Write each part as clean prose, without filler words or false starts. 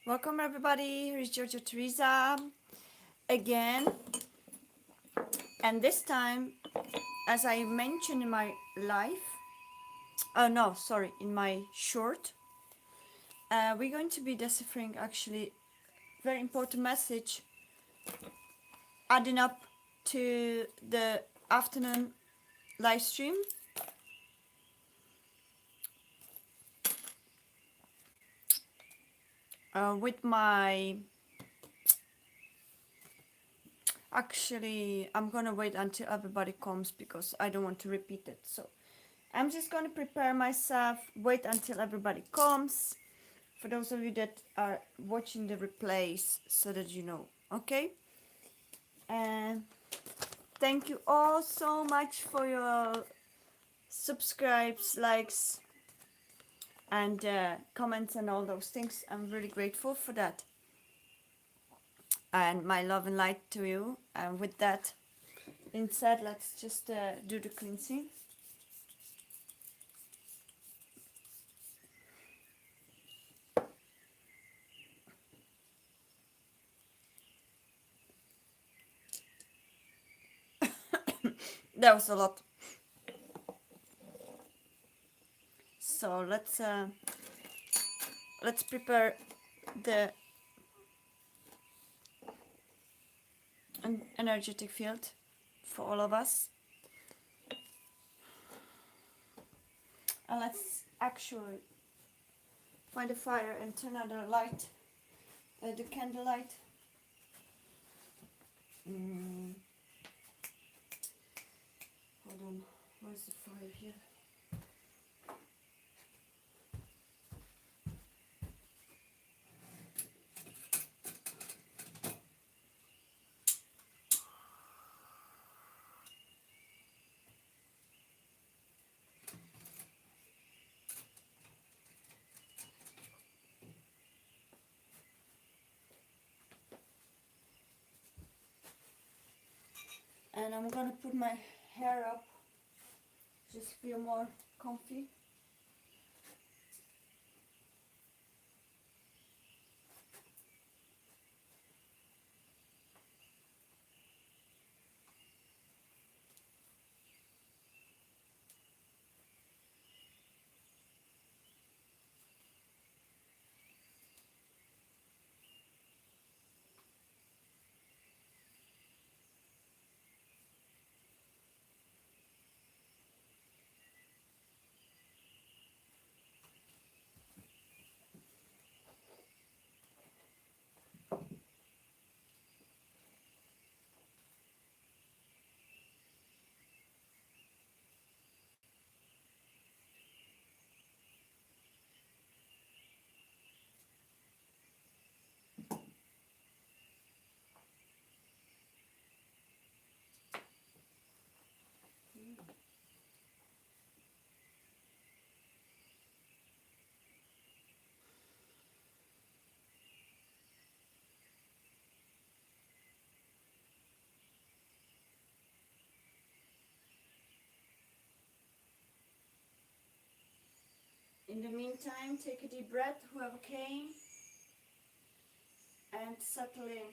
Welcome everybody. Here is Georgia Teresa again, and this time, as I mentioned in my live, no, sorry, in my short, we're going to be deciphering actually very important message, adding up to the afternoon live stream. With my actually, I'm gonna wait until everybody comes because I don't want to repeat it. So I'm just gonna prepare myself, wait until everybody comes. For those of you that are watching the replays, so that you know, okay? And thank you all so much for your subscribes, likes, and comments and all those things. I'm really grateful for that. And my love and light to you. And with that being said, let's just do the cleansing. That was a lot. So let's prepare the energetic field for all of us. And let's actually find a fire and turn on the light, the candlelight. Hold on, where's the fire here? And I'm gonna put my hair up, just feel more comfy. In the meantime, take a deep breath, whoever came, and settle in.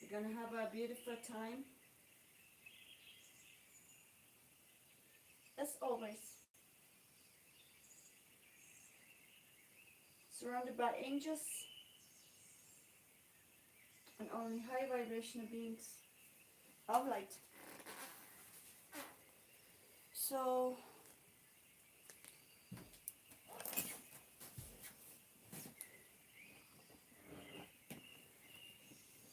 We're gonna have a beautiful time, as always. Surrounded by angels and only high vibrational beings of light. So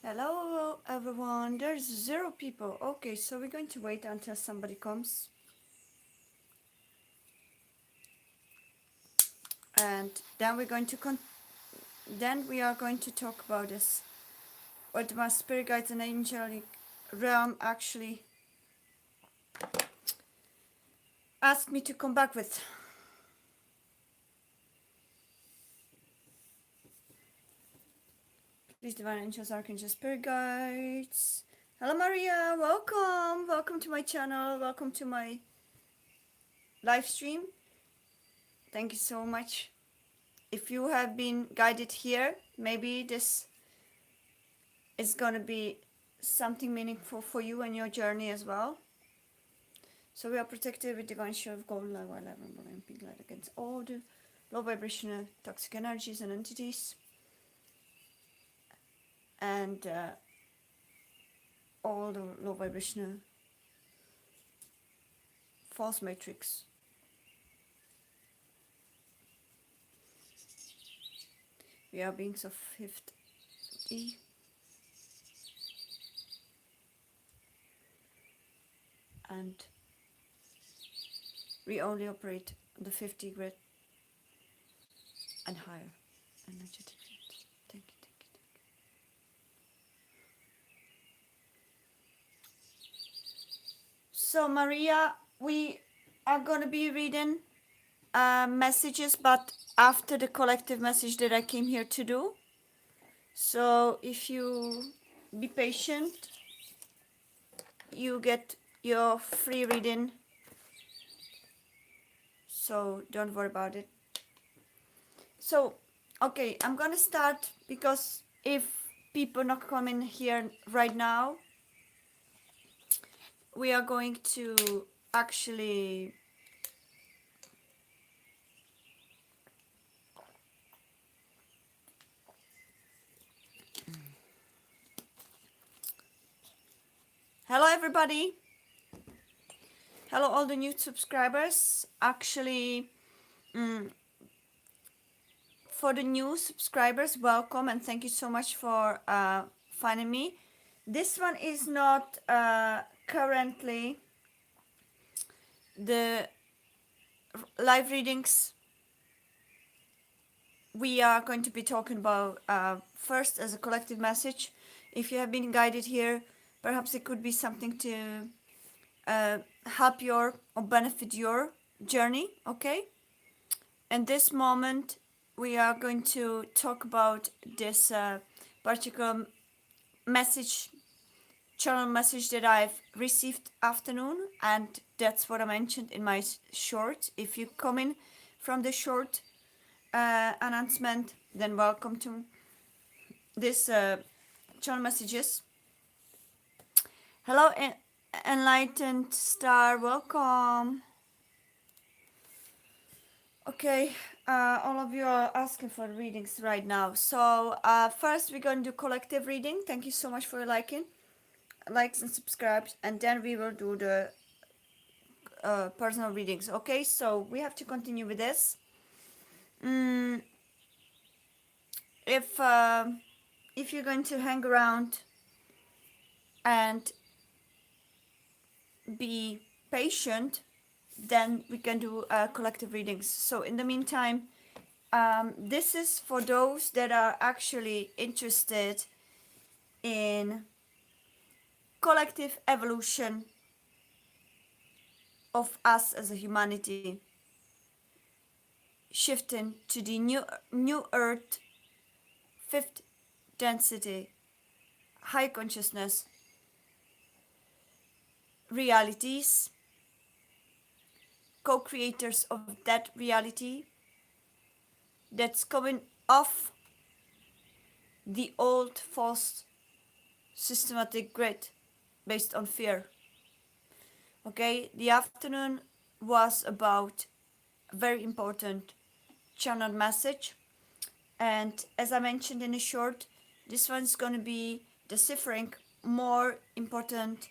hello everyone, there's 0 people. Okay, so we're going to wait until somebody comes. And then we're going to then we are going to talk about this, what my spirit guides and angelic realm actually asked me to come back with. Please, divine angels, archangels, spirit guides. Hello, Maria. Welcome. Welcome to my channel. Welcome to my live stream. Thank you so much. If you have been guided here, maybe this is going to be something meaningful for you and your journey as well. So we are protected with divine shield of golden light, white light, rainbow, and pink light against all the low vibrational toxic energies and entities, and all the low vibrational false matrix. We are beings of fifth E. And we only operate on the 50 grid and higher energetic field. Thank you, thank you, thank you. So Maria, we are going to be reading messages, but after the collective message that I came here to do. So if you be patient, you get your free reading, so don't worry about it. So okay, I'm gonna start, because if people not coming here right now, we are going to actually hello everybody, hello all the new subscribers. Actually, for the new subscribers, welcome and thank you so much for finding me. This one is not currently the live readings we are going to be talking about first as a collective message. If you have been guided here, perhaps it could be something to help your or benefit your journey, okay? In this moment, we are going to talk about this particular message, channel message that I've received afternoon, and that's what I mentioned in my short. If you come in from the short announcement, then welcome to this channel messages. Hello, enlightened star, welcome. Okay, all of you are asking for readings right now. So first we're going to do collective reading. Thank you so much for liking, likes and subscribes, and then we will do the personal readings. Okay, so we have to continue with this. If you're going to hang around and be patient, then we can do collective readings. So in the meantime, this is for those that are actually interested in collective evolution of us as a humanity, shifting to the new earth, fifth density, high consciousness realities, co-creators of that reality that's coming off the old false systematic grid based on fear. Okay, the afternoon was about a very important channel message, and as I mentioned in a short, this one's going to be deciphering more important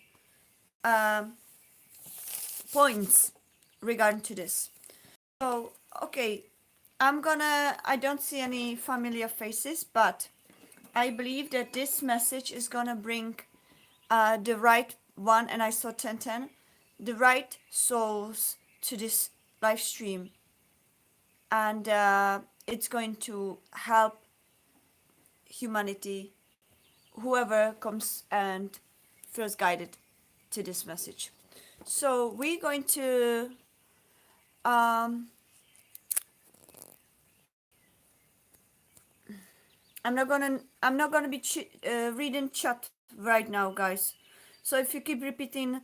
points regarding to this. So okay, I don't see any familiar faces, but I believe that this message is gonna bring the right one, and I saw 1010, the right souls to this live stream, and it's going to help humanity, whoever comes and feels guided to this message. So we're going to um, I'm not gonna be reading chat right now, guys. So if you keep repeating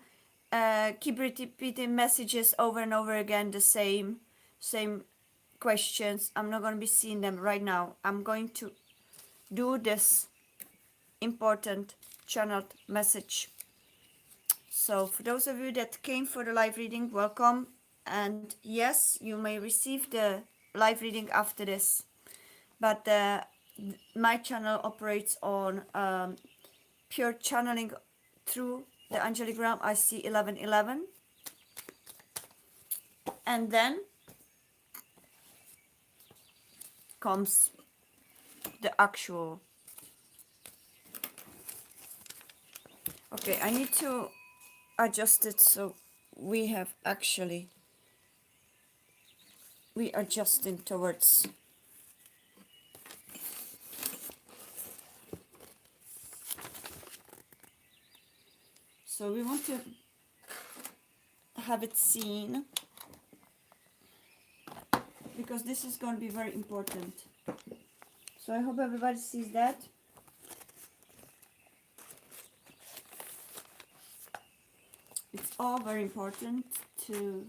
messages over and over again, the same questions, I'm not gonna be seeing them right now. I'm going to do this important channeled message. So for those of you that came for the live reading, welcome. And yes, you may receive the live reading after this. But my channel operates on pure channeling through the angelic realm. I see 1111. And then comes the actual. Okay, I need to adjust it so we have actually, we are adjusting towards. So we want to have it seen because this is going to be very important. So I hope everybody sees that. It's all very important to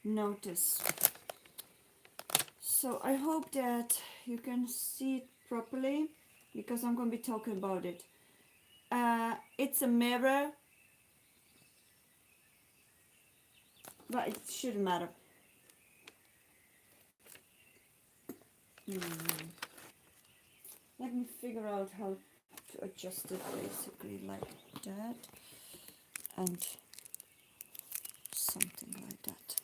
notice. So I hope that you can see it properly because I'm going to be talking about it. It's a mirror, but it shouldn't matter. Let me figure out how to adjust it, basically like that and something like that.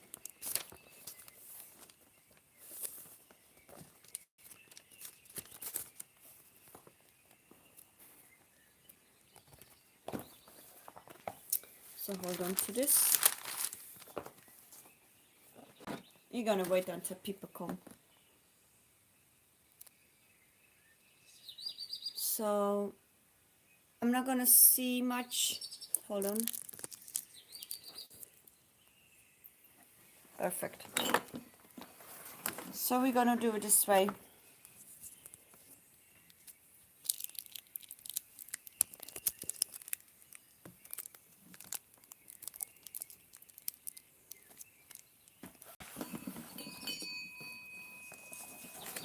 So hold on to this. You're gonna wait until people come. So I'm not gonna see much. Hold on. Perfect. So we're gonna do it this way.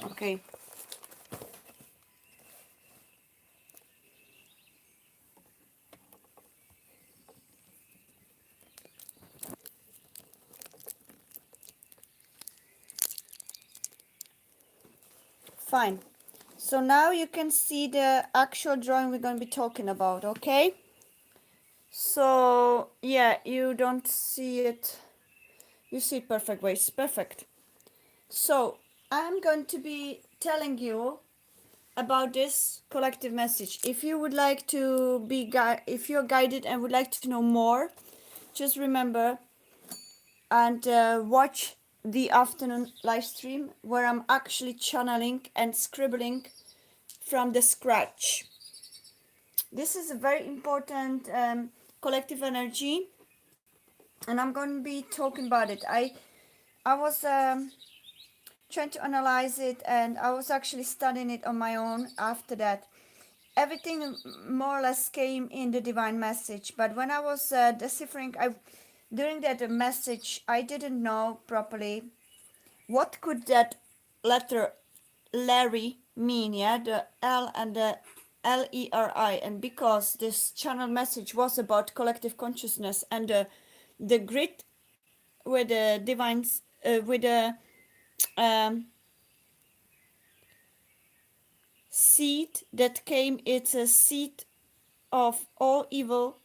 Okay. Fine. So now you can see the actual drawing we're going to be talking about, okay? So, yeah, you don't see it. You see it perfect ways. Perfect. So, I'm going to be telling you about this collective message. If you would like to be if you're guided and would like to know more, just remember and watch the afternoon live stream where I'm actually channeling and scribbling from the scratch. This is a very important collective energy, and I'm going to be talking about it. I was trying to analyze it, and I was actually studying it on my own after that. Everything more or less came in the divine message, but when I was deciphering, during that message, I didn't know properly what could that letter Larry mean, yeah, the L and the Leri, and because this channel message was about collective consciousness and the grid with the divines with the um, seed that came, it's a seed of all evil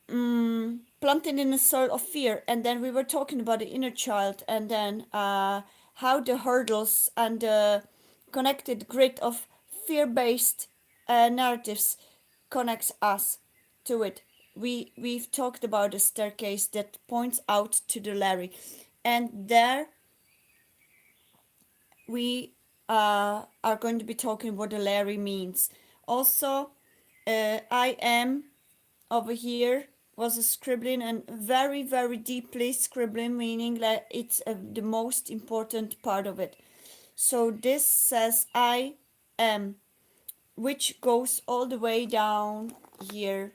planted in the soil of fear. And then we were talking about the inner child, and then how the hurdles and the connected grid of fear-based narratives connects us to it. We've talked about a staircase that points out to the Larry, and there we are going to be talking what the Larry means. Also, I am over here was scribbling, and very, very deeply scribbling, meaning that it's the most important part of it. So this says I am, which goes all the way down here,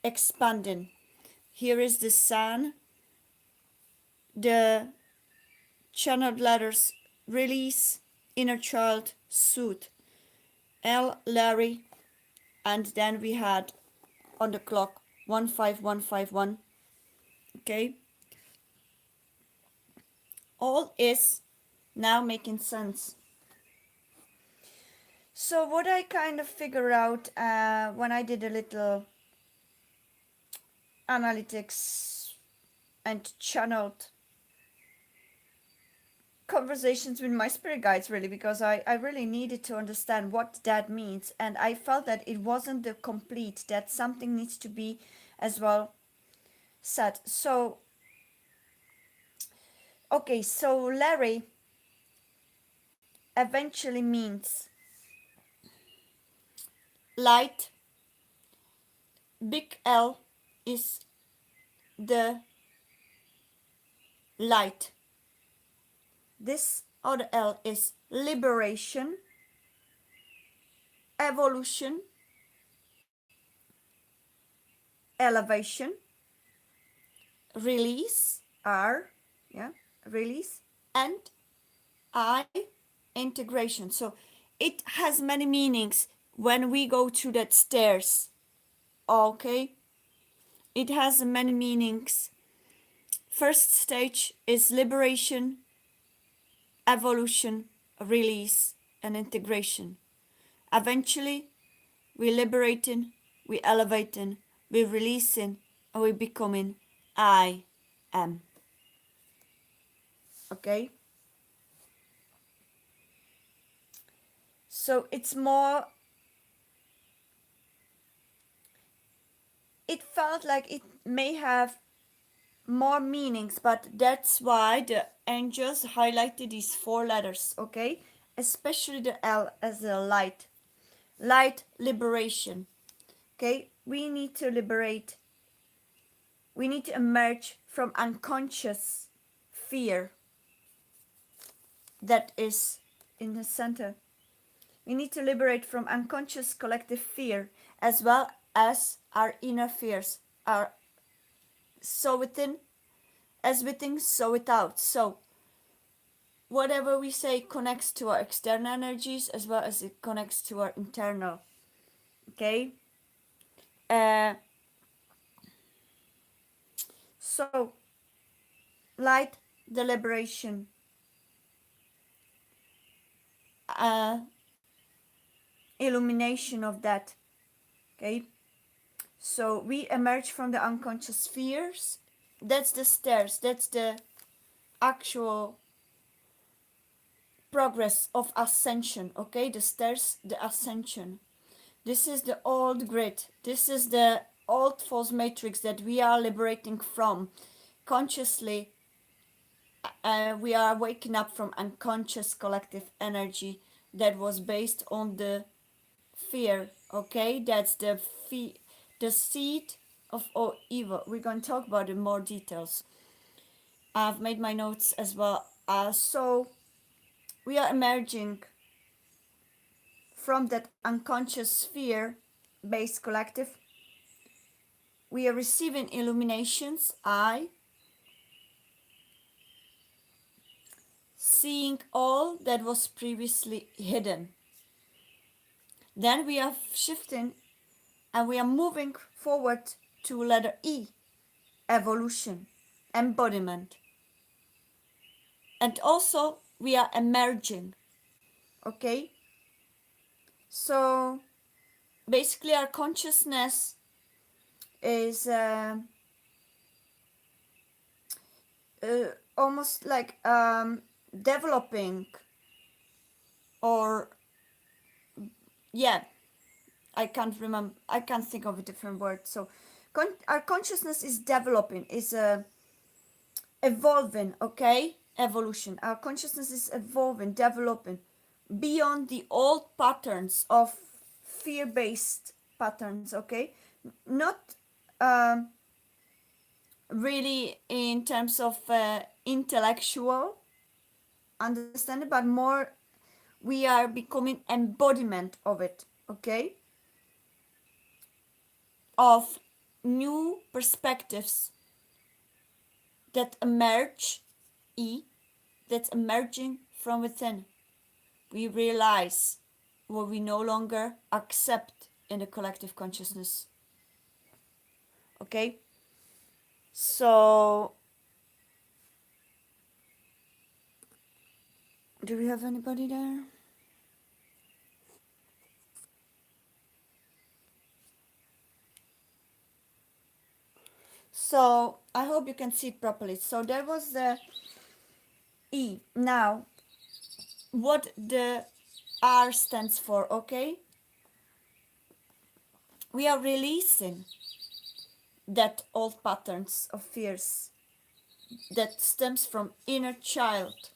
expanding. Here is the sun, the channeled letters release, inner child, soothe, L, Larry, and then we had on the clock 15151. Okay, all is now making sense. So what I kind of figured out when I did a little analytics and channeled conversations with my spirit guides, really, because I really needed to understand what that means, and I felt that it wasn't the complete, that something needs to be as well said. So okay, so Larry eventually means light. Big L is the light. This other L is liberation, evolution, elevation, release, R, yeah, release, and I, integration. So it has many meanings when we go through that stairs. Okay, it has many meanings. First stage is liberation, evolution, release, and integration. Eventually, we liberating, we elevating, we releasing, and we becoming I am. Okay? So it's more, it felt like it may have more meanings, but that's why the angels highlighted these four letters, okay? Especially the L as a light. Light liberation. Okay? We need to liberate. We need to emerge from unconscious fear that is in the center. We need to liberate from unconscious collective fear as well as our inner fears. Our so within as within, so without. So whatever we say connects to our external energies as well as it connects to our internal. Okay? Uh, so light, the liberation, uh, illumination of that. Okay, so we emerge from the unconscious spheres. That's the stairs, that's the actual progress of ascension. Okay, the stairs, the ascension. This is the old grid, this is the old false matrix that we are liberating from consciously. We are waking up from unconscious collective energy that was based on the fear. Okay, that's the seed of all evil. We're going to talk about it in more details. I've made my notes as well. So we are emerging from that unconscious sphere based collective. We are receiving illuminations. I seeing all that was previously hidden. Then we are shifting and we are moving forward to letter E, evolution, embodiment. And also we are emerging. Okay, so basically our consciousness is almost like developing, or yeah, I can't remember, I can't think of a different word. So our consciousness is developing, is evolving. Okay, evolution, our consciousness is evolving, developing beyond the old patterns of fear-based patterns. Okay, not really in terms of intellectual understanding, but more we are becoming embodiment of it, okay? Of new perspectives that emerge, that's emerging from within. We realize what we no longer accept in the collective consciousness. Okay? So, do we have anybody there? So, I hope you can see it properly. So, there was the E. Now, what the R stands for, okay? We are releasing that old patterns of fears that stems from inner child,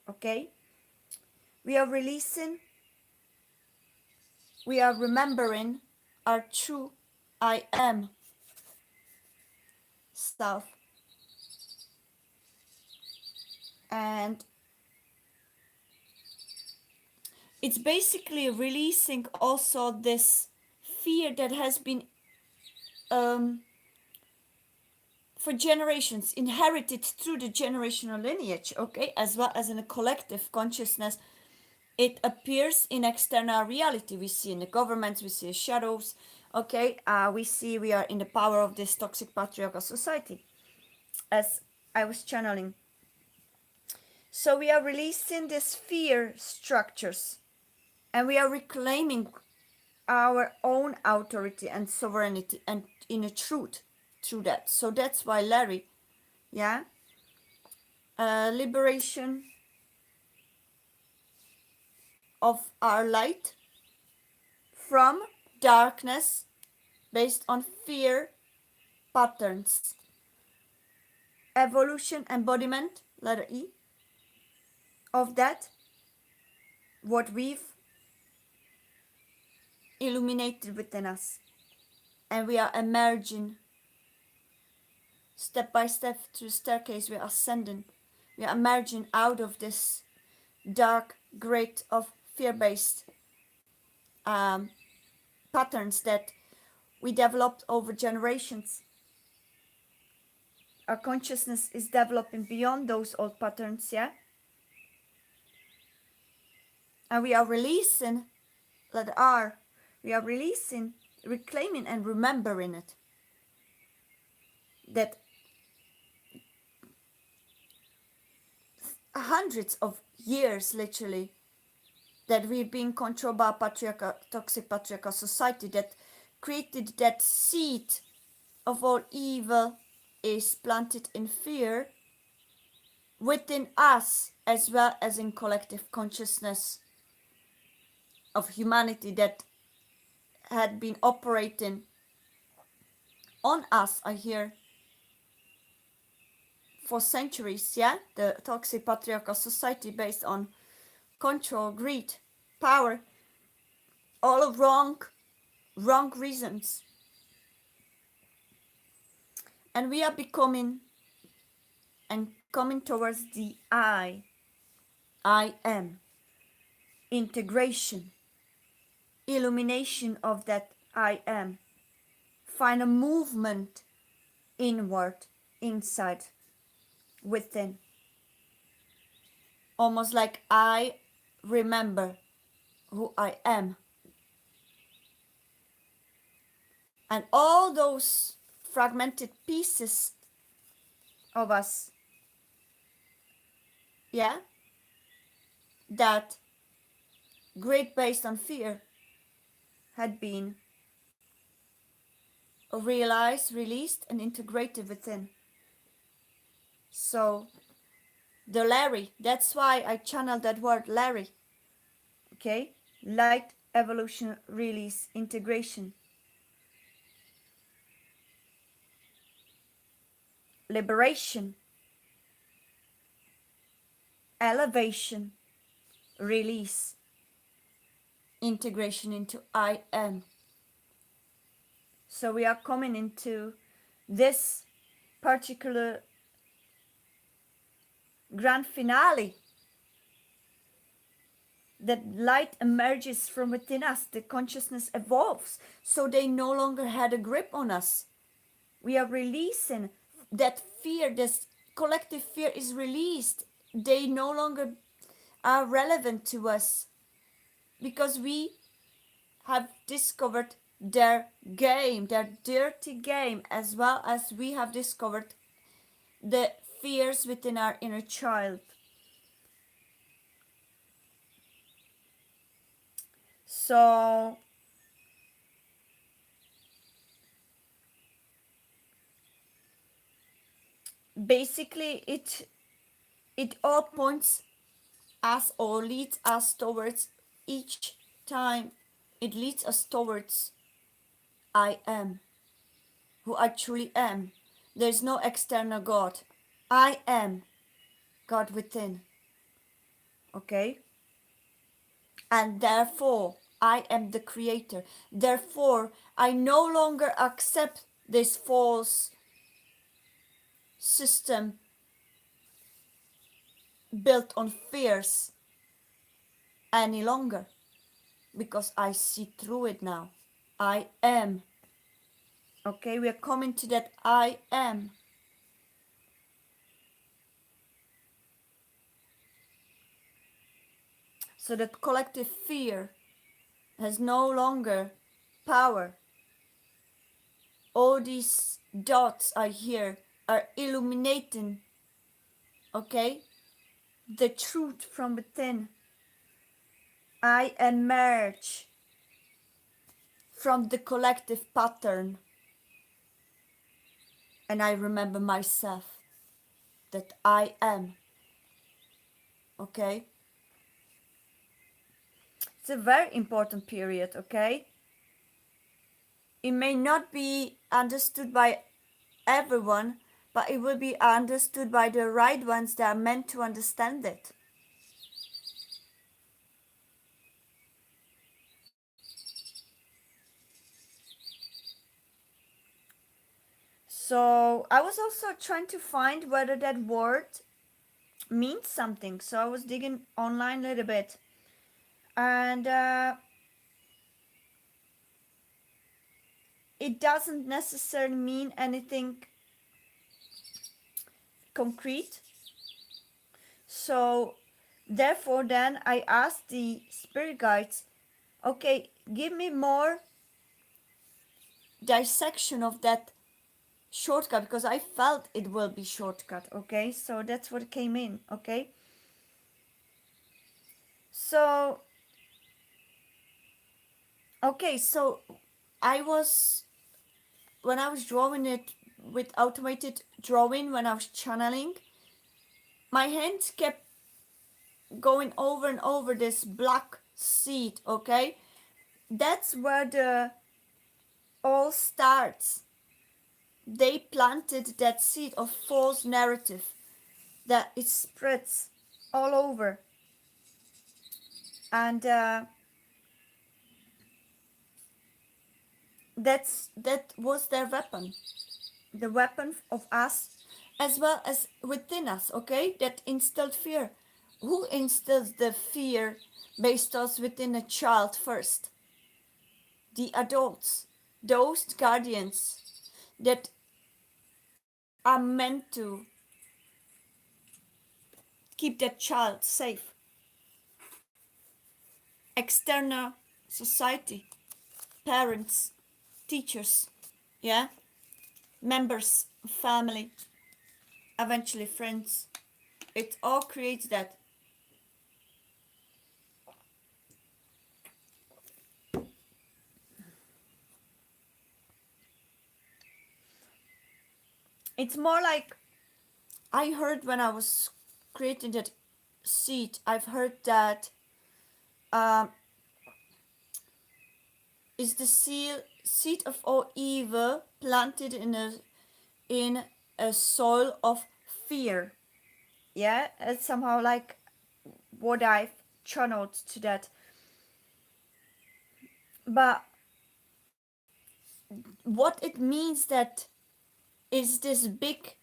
okay? We are releasing, we are remembering our true I am self. And it's basically releasing also this fear that has been for generations inherited through the generational lineage, okay, as well as in a collective consciousness. It appears in external reality. We see in the governments, we see shadows, okay, we see we are in the power of this toxic patriarchal society, as I was channeling. So we are releasing these fear structures, and we are reclaiming our own authority and sovereignty and inner truth through that. So that's why Larry, yeah, liberation of our light from darkness based on fear patterns. Evolution, embodiment, letter E, of that, what we've illuminated within us. And we are emerging step by step through the staircase. We are ascending. We are emerging out of this dark grate of fear-based patterns that we developed over generations. Our consciousness is developing beyond those old patterns, yeah? And we are releasing, letter R, we are releasing, reclaiming and remembering it. That hundreds of years, literally, that we've been controlled by patriarchal, toxic patriarchal society that created that seed of all evil is planted in fear within us as well as in collective consciousness of humanity that had been operating on us, I hear, for centuries, yeah? The toxic patriarchal society based on control, greed, power, all wrong reasons. And we are becoming and coming towards the I am, integration, illumination of that I am. Find a movement inward, inside, within. Almost like I remember who I am. And all those fragmented pieces of us, yeah, that great based on fear had been realized, released, and integrated within. So, the Larry, that's why I channeled that word Larry. Okay? Light, evolution, release, integration. Liberation, elevation, release, integration into I am. So we are coming into this particular grand finale, that light emerges from within us, the consciousness evolves, so they no longer had a grip on us. We are releasing that fear, this collective fear is released. They no longer are relevant to us because we have discovered their game, their dirty game, as well as we have discovered the fears within our inner child. So basically it all points us or leads us towards, each time it leads us towards I am who I truly am. There's no external God. I am God within. Okay? And therefore I am the creator. Therefore I no longer accept this false system built on fears any longer, because I see through it now. I am. Okay, we are coming to that I am. So that collective fear has no longer power. All these dots I hear are illuminating, okay, the truth from within. I emerge from the collective pattern, and I remember myself that I am. Okay? It's a very important period, okay? It may not be understood by everyone, but it will be understood by the right ones that are meant to understand it. So I was also trying to find whether that word means something. So I was digging online a little bit. And it doesn't necessarily mean anything concrete. So therefore then I asked the spirit guides, okay, give me more dissection of that shortcut, because I felt it will be shortcut. Okay, so that's what came in. Okay, so so I was, when I was drawing it with automated drawing, when I was channeling, my hands kept going over and over this black seed. Okay, that's where the all starts. They planted that seed of false narrative that it spreads all over, and that was their weapon, the weapon of us, as well as within us. Okay, that instilled fear. Who instills the fear based us within a child first? The adults, those guardians that are meant to keep that child safe. External society, parents, teachers, yeah, members, family, eventually friends. It all creates that. It's more like, I heard when I was creating that seed, I've heard that um, is the seed of all evil planted in a soil of fear. Yeah, it's somehow like what I've channeled to that. But what it means that is this big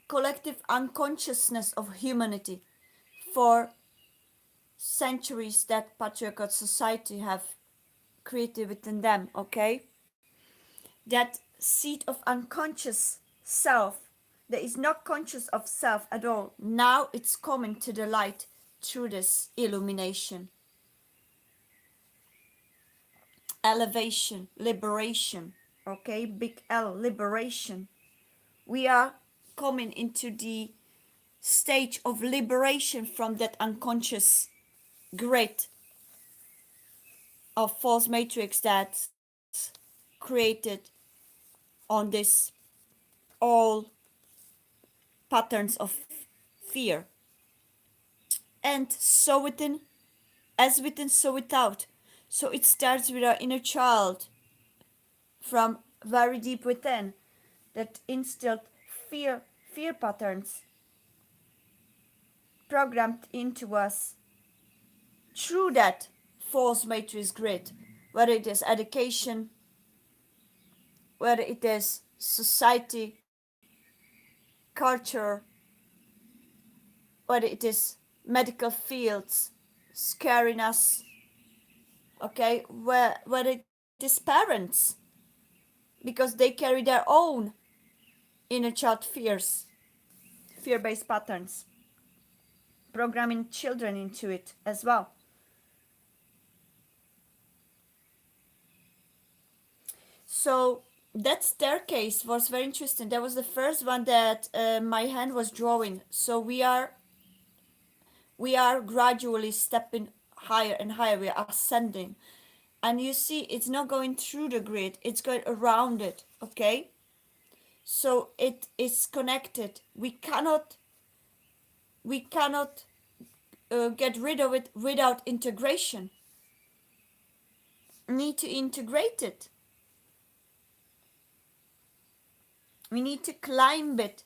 collective unconsciousness of humanity for centuries that patriarchal society have created within them, okay? That seed of unconscious self that is not conscious of self at all, now it's coming to the light through this illumination, elevation, liberation, okay? Big L, liberation. We are coming into the stage of liberation from that unconscious grid of false matrix that's created on this all patterns of fear. And so within, as within, so without. So it starts with our inner child from very deep within that instilled fear, fear patterns programmed into us through that false matrix grid, whether it is education, whether it is society, culture, whether it is medical fields scaring us, okay, whether it is parents because they carry their own inner child fears, fear-based patterns, programming children into it as well. So that staircase was very interesting. That was the first one that my hand was drawing. So we are gradually stepping higher and higher. We are ascending, and you see, it's not going through the grid; it's going around it. Okay, so it is connected. We cannot get rid of it without integration. We need to integrate it. We need to climb it,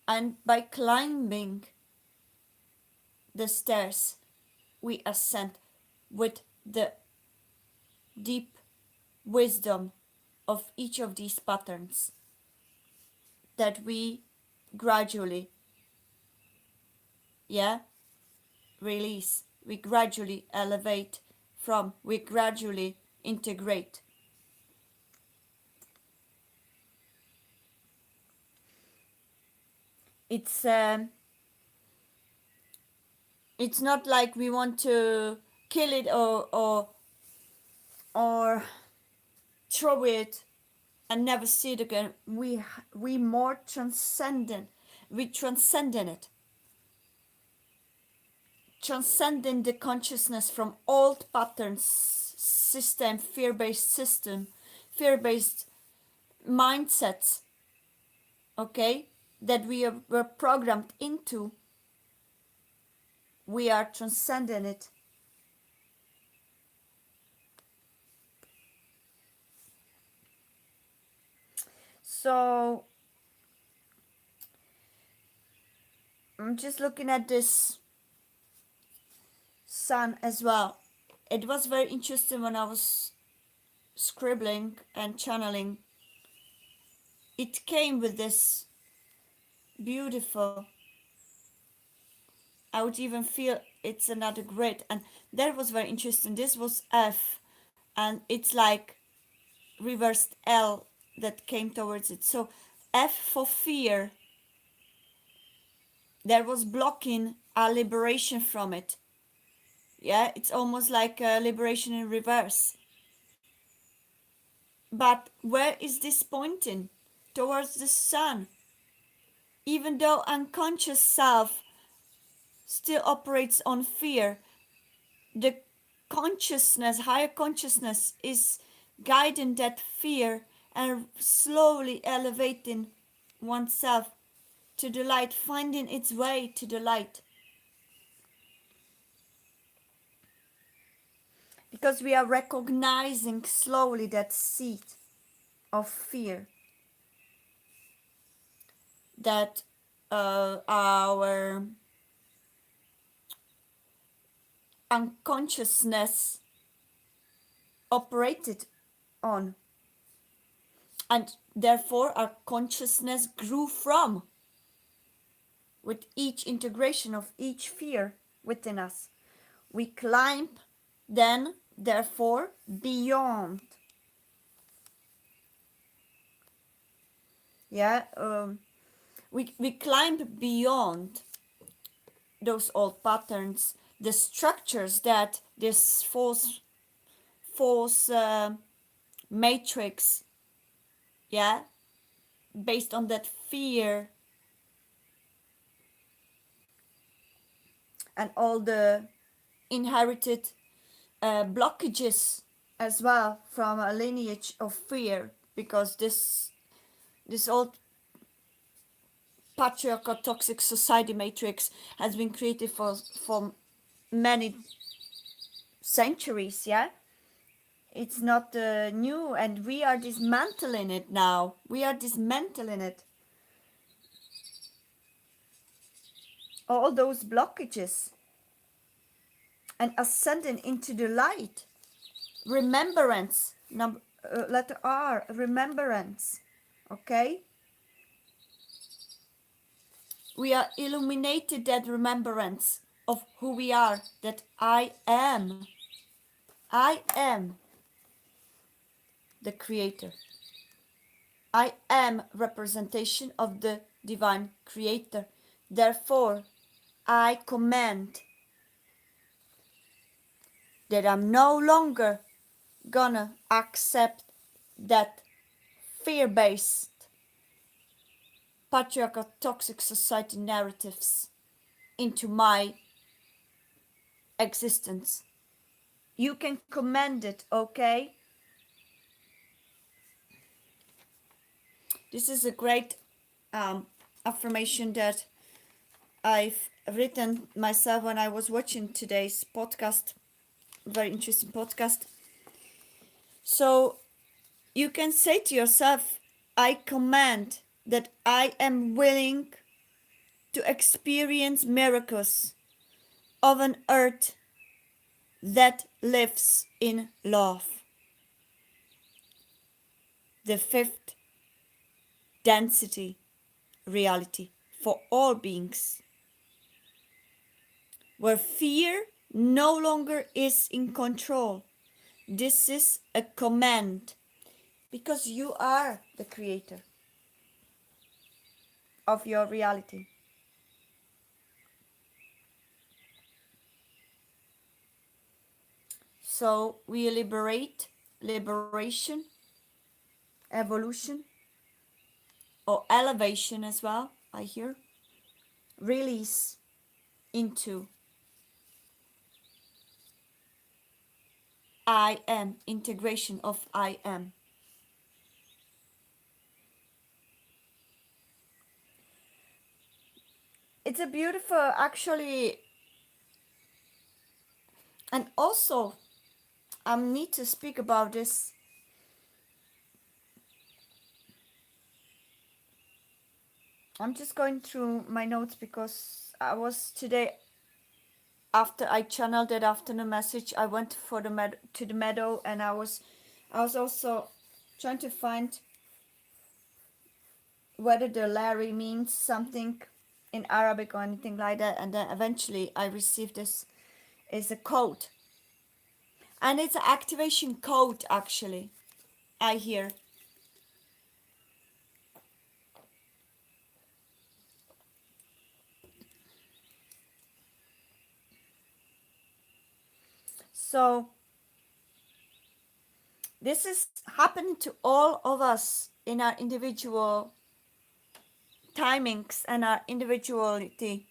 and by climbing the stairs, we ascend with the deep wisdom of each of these patterns that we gradually, yeah, release. We gradually elevate from, we gradually integrate. It's it's not like we want to kill it or throw it and never see it again. We more transcendent. We transcendent it. Transcending the consciousness from old patterns, system, fear-based mindsets, okay, that were programmed into. We are transcending it. So I'm just looking at this sun as well. It was very interesting when I was scribbling and channeling. It came with this beautiful, I would even feel it's another grid, and that was very interesting. This was F, and it's like reversed L that came towards it. So F for fear, there was blocking our liberation from it. Yeah, it's almost like a liberation in reverse. But where is this pointing? Towards the sun. Even though unconscious self still operates on fear, the consciousness, higher consciousness, is guiding that fear and slowly elevating oneself to the light, finding its way to the light. Because we are recognizing slowly that seed of fear that our unconsciousness operated on. and therefore our consciousness grew from, with each integration of each fear within us. We climb then, therefore, beyond. Yeah, we climb beyond those old patterns, the structures that this false matrix, yeah, based on that fear and all the inherited blockages as well from a lineage of fear, because this old patriarchal toxic society matrix has been created for many centuries. Yeah, it's not new, and we are dismantling it now. We are dismantling it, all those blockages, and ascending into the light. Remembrance, letter R, remembrance. Okay, we are illuminated, that remembrance of who we are, that I am the creator. I am representation of the divine creator. Therefore, I command that I'm no longer gonna accept that fear-based patriarchal toxic society narratives into my existence. You can command it, okay? This is a great affirmation that I've written myself when I was watching today's podcast. Very interesting podcast. So you can say to yourself, I command that I am willing to experience miracles of an earth that lives in love. The fifth density reality for all beings, where fear no longer is in control. This is a command, because you are the creator of your reality. So we liberation, evolution, or elevation as well, I hear. Release into I am, integration of I am. It's a beautiful, actually, and also I need to speak about this. I'm just going through my notes because I was today, after I channeled that afternoon message, I went for to the meadow, and I was also trying to find whether the Larry means something in Arabic or anything like that, and then eventually I received this is a code, and it's an activation code actually. I hear. So this is happening to all of us in our individual timings and our individuality,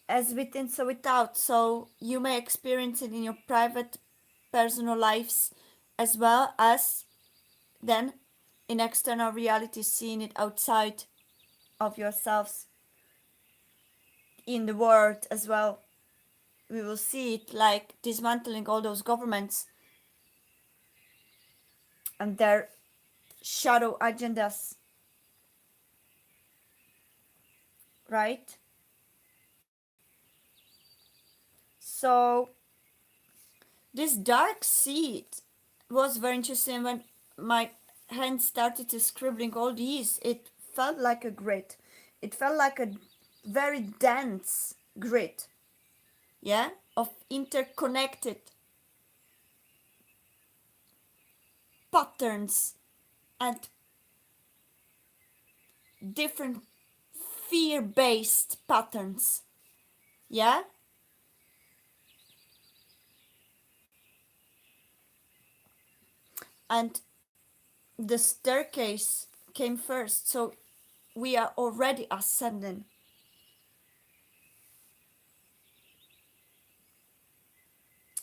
as within so without. So you may experience it in your private personal lives, as well as then in external reality, seeing it outside of yourselves in the world as well. We will see it like dismantling all those governments and their shadow agendas, right? So this dark seed was very interesting when hand started to scribbling all these, it felt like a grid. It felt like a very dense grid, yeah, of interconnected patterns and different fear-based patterns, yeah. And the staircase came first, so we are already ascending.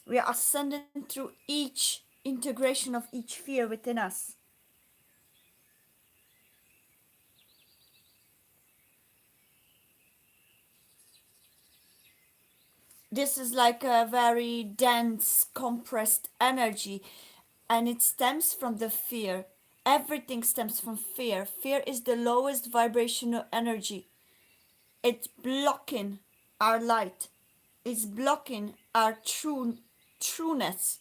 We are ascending through each integration of each fear within us. This is like a very dense, compressed energy, and it stems from the fear. Everything stems from fear. Fear is the lowest vibrational energy. It's blocking our light. It's blocking our trueness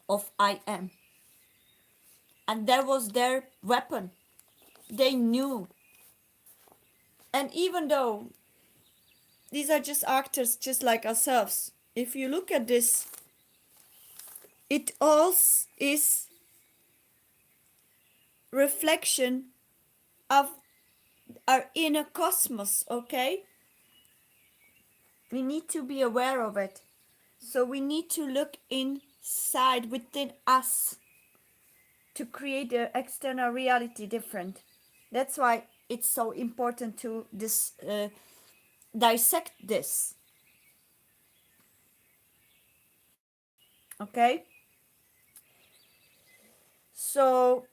of I am. And that was their weapon. They knew. And even though these are just actors just like ourselves, if you look at this, it all is reflection of our inner cosmos, okay? We need to be aware of it. So we need to look inside within us to create the external reality different. That's why it's so important to dissect this. Okay? So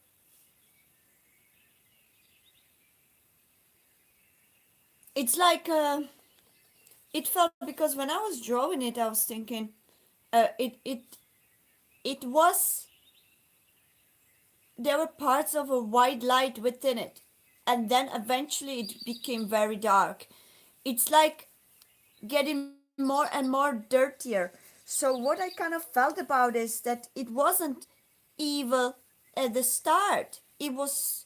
it's like it felt, because when I was drawing it, I was thinking it was, there were parts of a white light within it, and then eventually it became very dark. It's like getting more and more dirtier. So what I kind of felt about is that it wasn't evil at the start. It was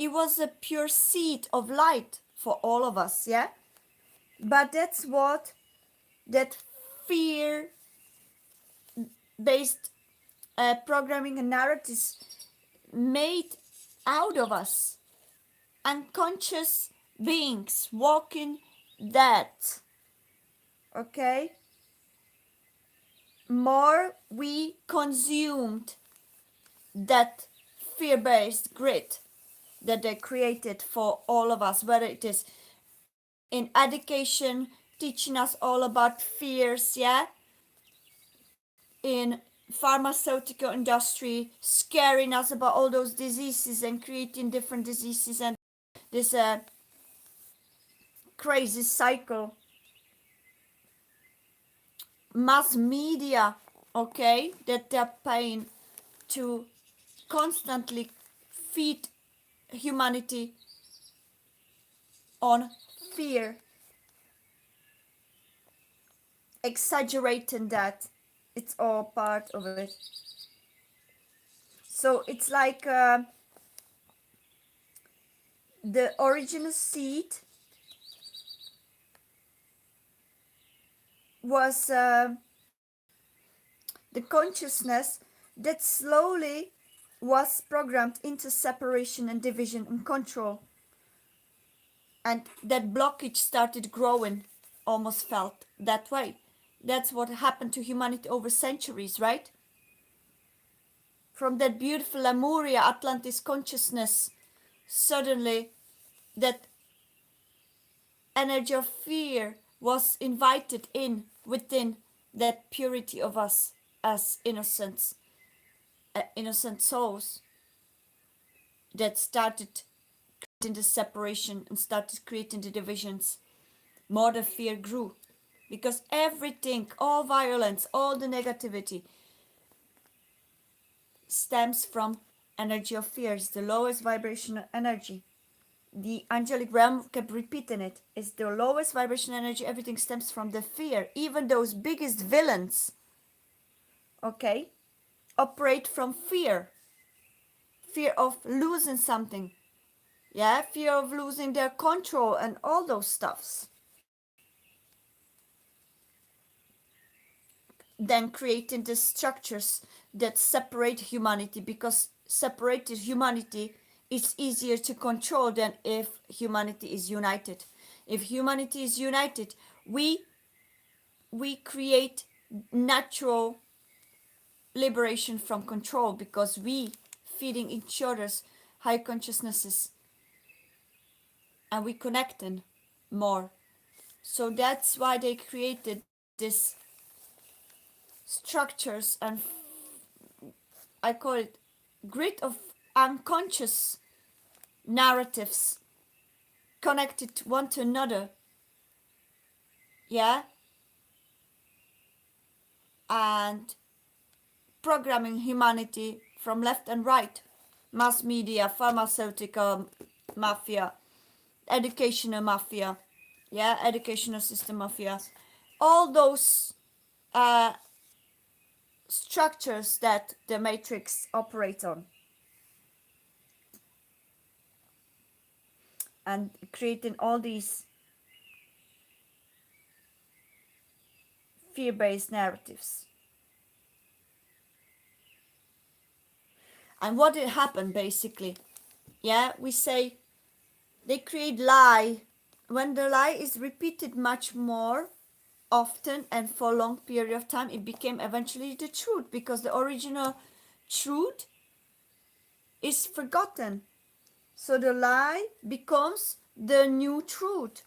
a pure seed of light for all of us, yeah. But that's what that fear based programming and narratives made out of us. Unconscious beings walking that. Okay? More we consumed that fear-based grid that they created for all of us, whether it is in education, teaching us all about fears, yeah, in pharmaceutical industry, scaring us about all those diseases and creating different diseases, and this crazy cycle. Mass media, okay, that they're paying to constantly feed humanity on fear, exaggerating that. It's all part of it. So it's like the original seed was the consciousness that slowly was programmed into separation and division and control. And that blockage started growing, almost felt that way. That's what happened to humanity over centuries, right? From that beautiful Lemuria, Atlantis consciousness, suddenly that energy of fear was invited in within that purity of us as innocents, innocent souls, that started creating the separation and started creating the divisions. More the fear grew, because everything, all violence, all the negativity stems from energy of fear. It's the lowest vibrational energy. The angelic realm kept repeating it. It's the lowest vibration energy. Everything stems from the fear. Even those biggest villains, okay, operate from fear, fear of losing something, yeah, fear of losing their control and all those stuffs. Then creating the structures that separate humanity, because separated humanity is easier to control than if humanity is united. If humanity is united, we create natural liberation from control, because we feeding each other's high consciousnesses and we connecting more. So that's why they created this structures and I call it grid of unconscious narratives connected to one to another, yeah, and programming humanity from left and right, mass media, pharmaceutical mafia, educational mafia, yeah, educational system mafias, all those uh, structures that the matrix operates on, and creating all these fear-based narratives. And what did happen basically, yeah, we say they create lie. When the lie is repeated much more often and for a long period of time, it became eventually the truth, because the original truth is forgotten. So the lie becomes the new truth.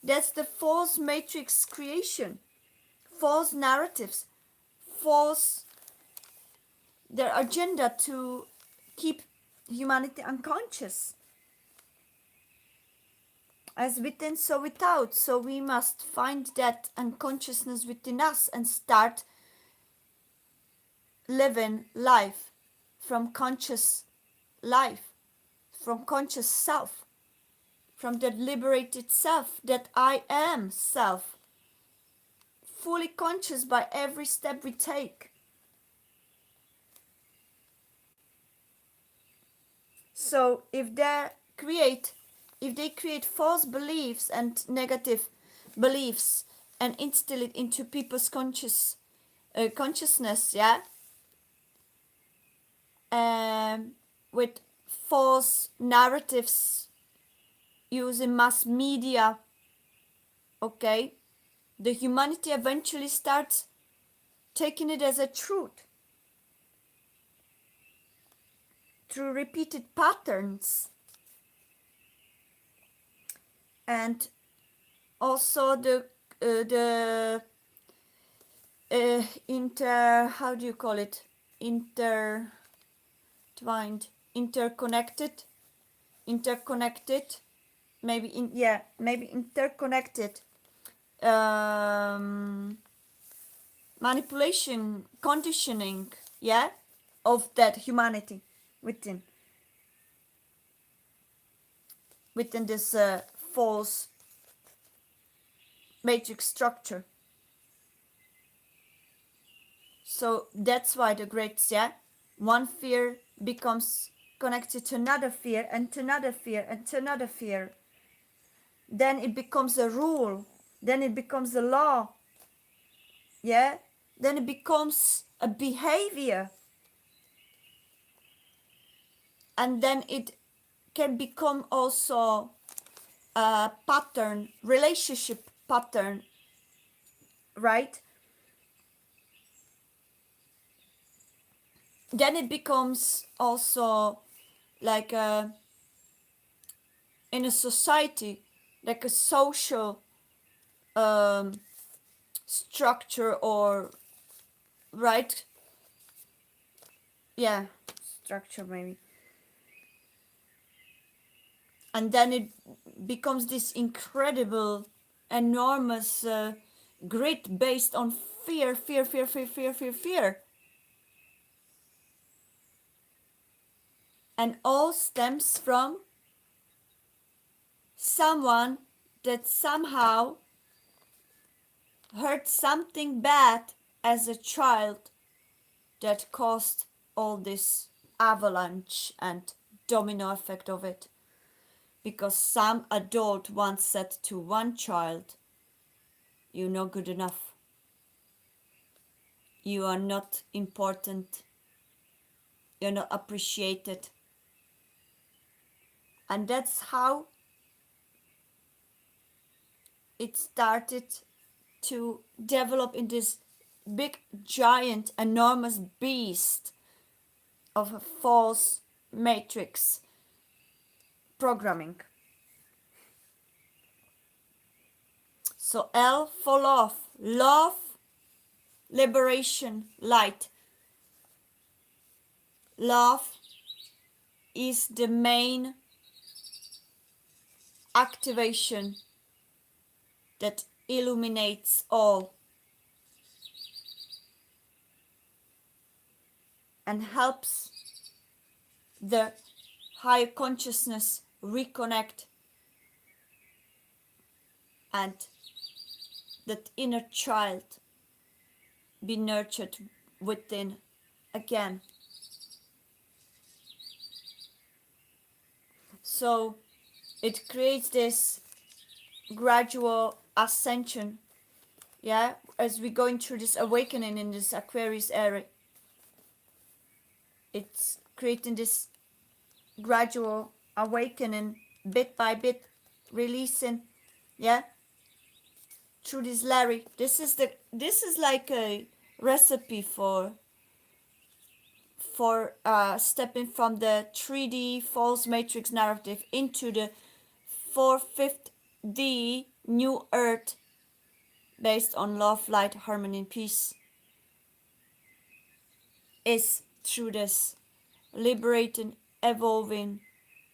That's the false matrix creation, false narratives, false their agenda to keep humanity unconscious. As within, so without. So we must find that unconsciousness within us and start living life from conscious life, from conscious self, from that liberated self, that I am self, fully conscious by every step we take. So if they create false beliefs and negative beliefs and instill it into people's consciousness, yeah, with false narratives using mass media, okay, the humanity eventually starts taking it as a truth through repeated patterns. And also the how do you call it, intertwined, interconnected, maybe interconnected manipulation, conditioning, yeah, of that humanity within this false matrix structure. So that's why the greats, yeah, one fear becomes connected to another fear and to another fear and to another fear. Then it becomes a rule. Then it becomes a law. Yeah? Then it becomes a behavior. And then it can become also a pattern, relationship pattern, right? Then it becomes also like in a society, like a social structure, or right, yeah, structure maybe. And then it becomes this incredible, enormous grid based on fear, fear, fear, fear, fear, fear, fear. And all stems from someone that somehow heard something bad as a child that caused all this avalanche and domino effect of it. Because some adult once said to one child, "You're not good enough. You are not important. You're not appreciated." And that's how it started to develop in this big, giant, enormous beast of a false matrix programming. So L for love. Love, liberation, light. Love is the main activation that illuminates all and helps the higher consciousness reconnect, and that inner child be nurtured within again. So it creates this gradual ascension, yeah, as we're going through this awakening in this Aquarius era. It's creating this gradual awakening, bit by bit, releasing, yeah, through this Larry. This is like a recipe for stepping from the 3D false matrix narrative into the 4/5D new earth based on love, light, harmony, and peace, is through this liberating, evolving,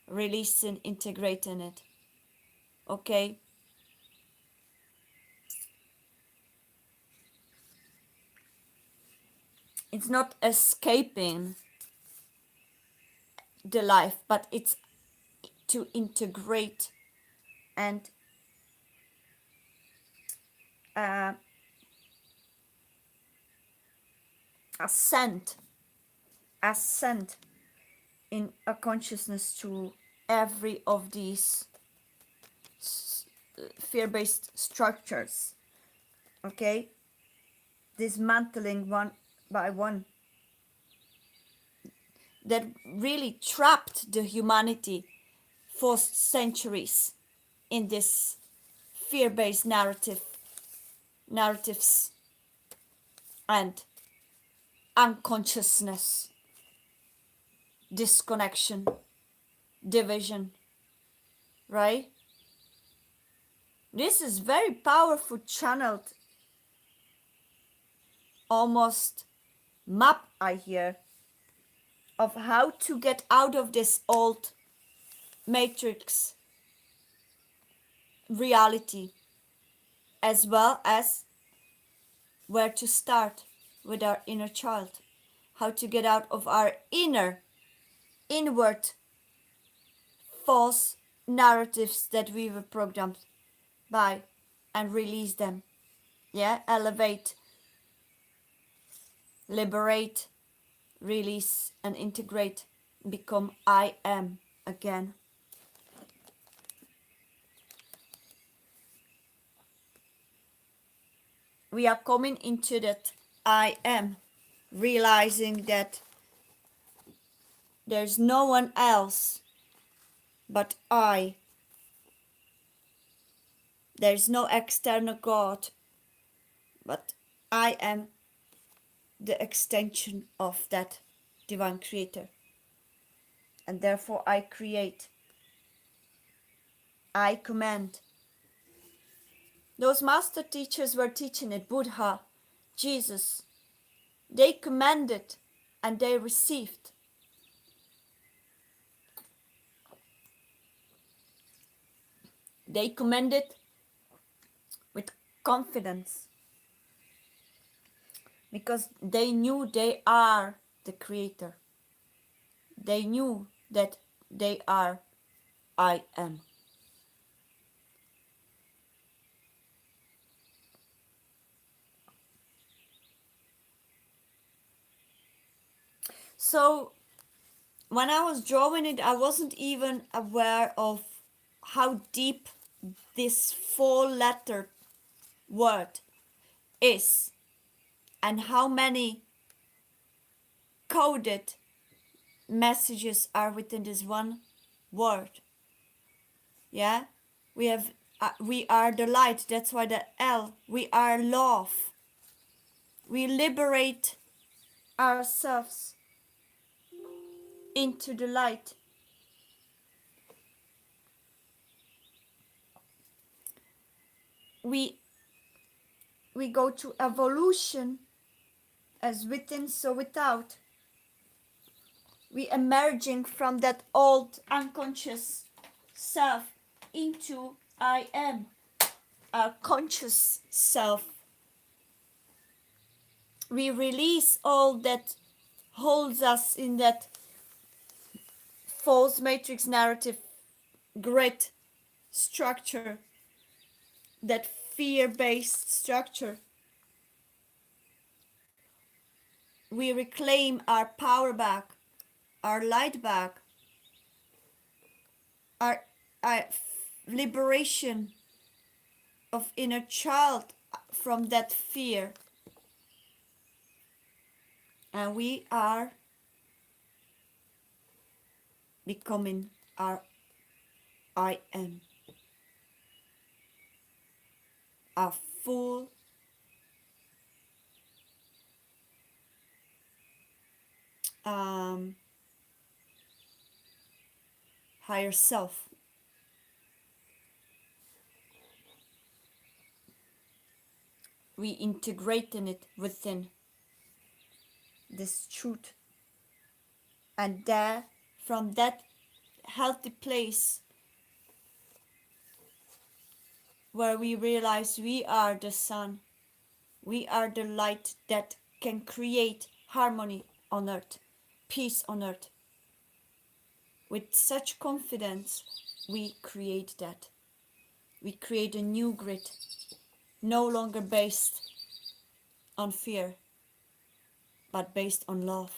releasing, integrating it. Okay? It's not escaping the life, but it's to integrate and uh, ascend in a consciousness to every of these fear-based structures. Okay? Dismantling one by one that really trapped the humanity for centuries in this fear-based narratives and unconsciousness, disconnection, division, right? This is very powerful channeled almost map I hear of how to get out of this old matrix reality, as well as where to start with our inner child, how to get out of our inward false narratives that we were programmed by, and release them. Yeah, elevate, liberate, release, and integrate, become I am again. We are coming into that I am, realizing that there's no one else but I. There's no external God, but I am the extension of that divine creator. And therefore I create. I command. Those master teachers were teaching it, Buddha, Jesus. They commanded and they received. They commanded with confidence because they knew they are the creator. They knew that they are I am. So when I was drawing it, I wasn't even aware of how deep this 4-letter word is and how many coded messages are within this one word. Yeah, we are the light. That's why the L. We are love. We liberate ourselves into the light. We we go to evolution as within so without. We emerging from that old unconscious self into I am, our conscious self. We release all that holds us in that false matrix narrative grid structure, that fear-based structure. We reclaim our power back, our light back, our, our liberation of inner child from that fear. And we are becoming our I am, our full um, higher self. We integrating it within this truth, and there, from that healthy place where we realize we are the sun, we are the light that can create harmony on earth, peace on earth. With such confidence, we create that. We create a new grid, no longer based on fear, but based on love,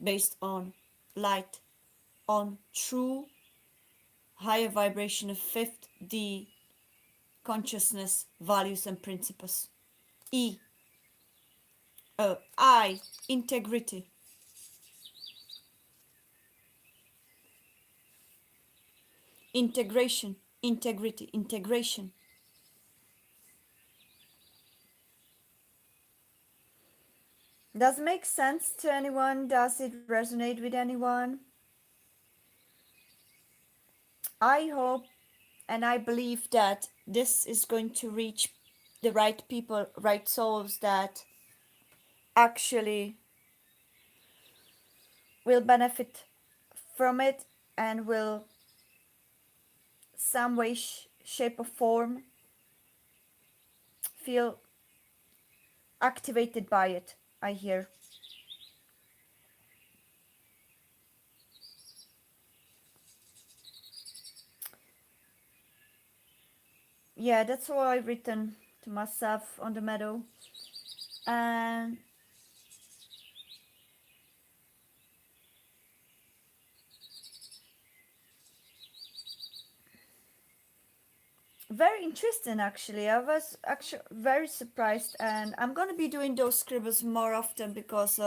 based on light, on true higher vibration of 5D consciousness, values and principles. E, I, integrity. Integration, integrity, integration. Does it make sense to anyone? Does it resonate with anyone? I hope and I believe that this is going to reach the right people, right souls that actually will benefit from it and will some way, shape or form feel activated by it, I hear. Yeah, that's all I've written to myself on the meadow. And very interesting, actually. I was actually very surprised, and I'm gonna be doing those scribbles more often because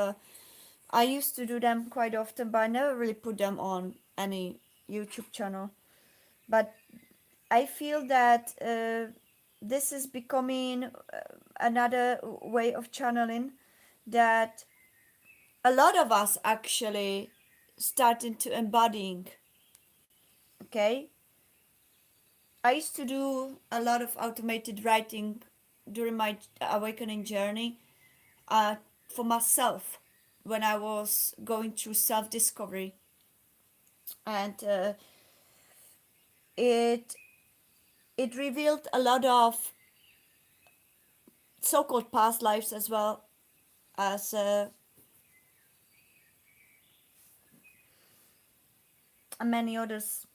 I used to do them quite often, but I never really put them on any YouTube channel. But I feel that this is becoming another way of channeling that a lot of us actually starting to embodying. Okay, I used to do a lot of automated writing during my awakening journey uh, for myself when I was going through self-discovery, and it it revealed a lot of so-called past lives as well as many others.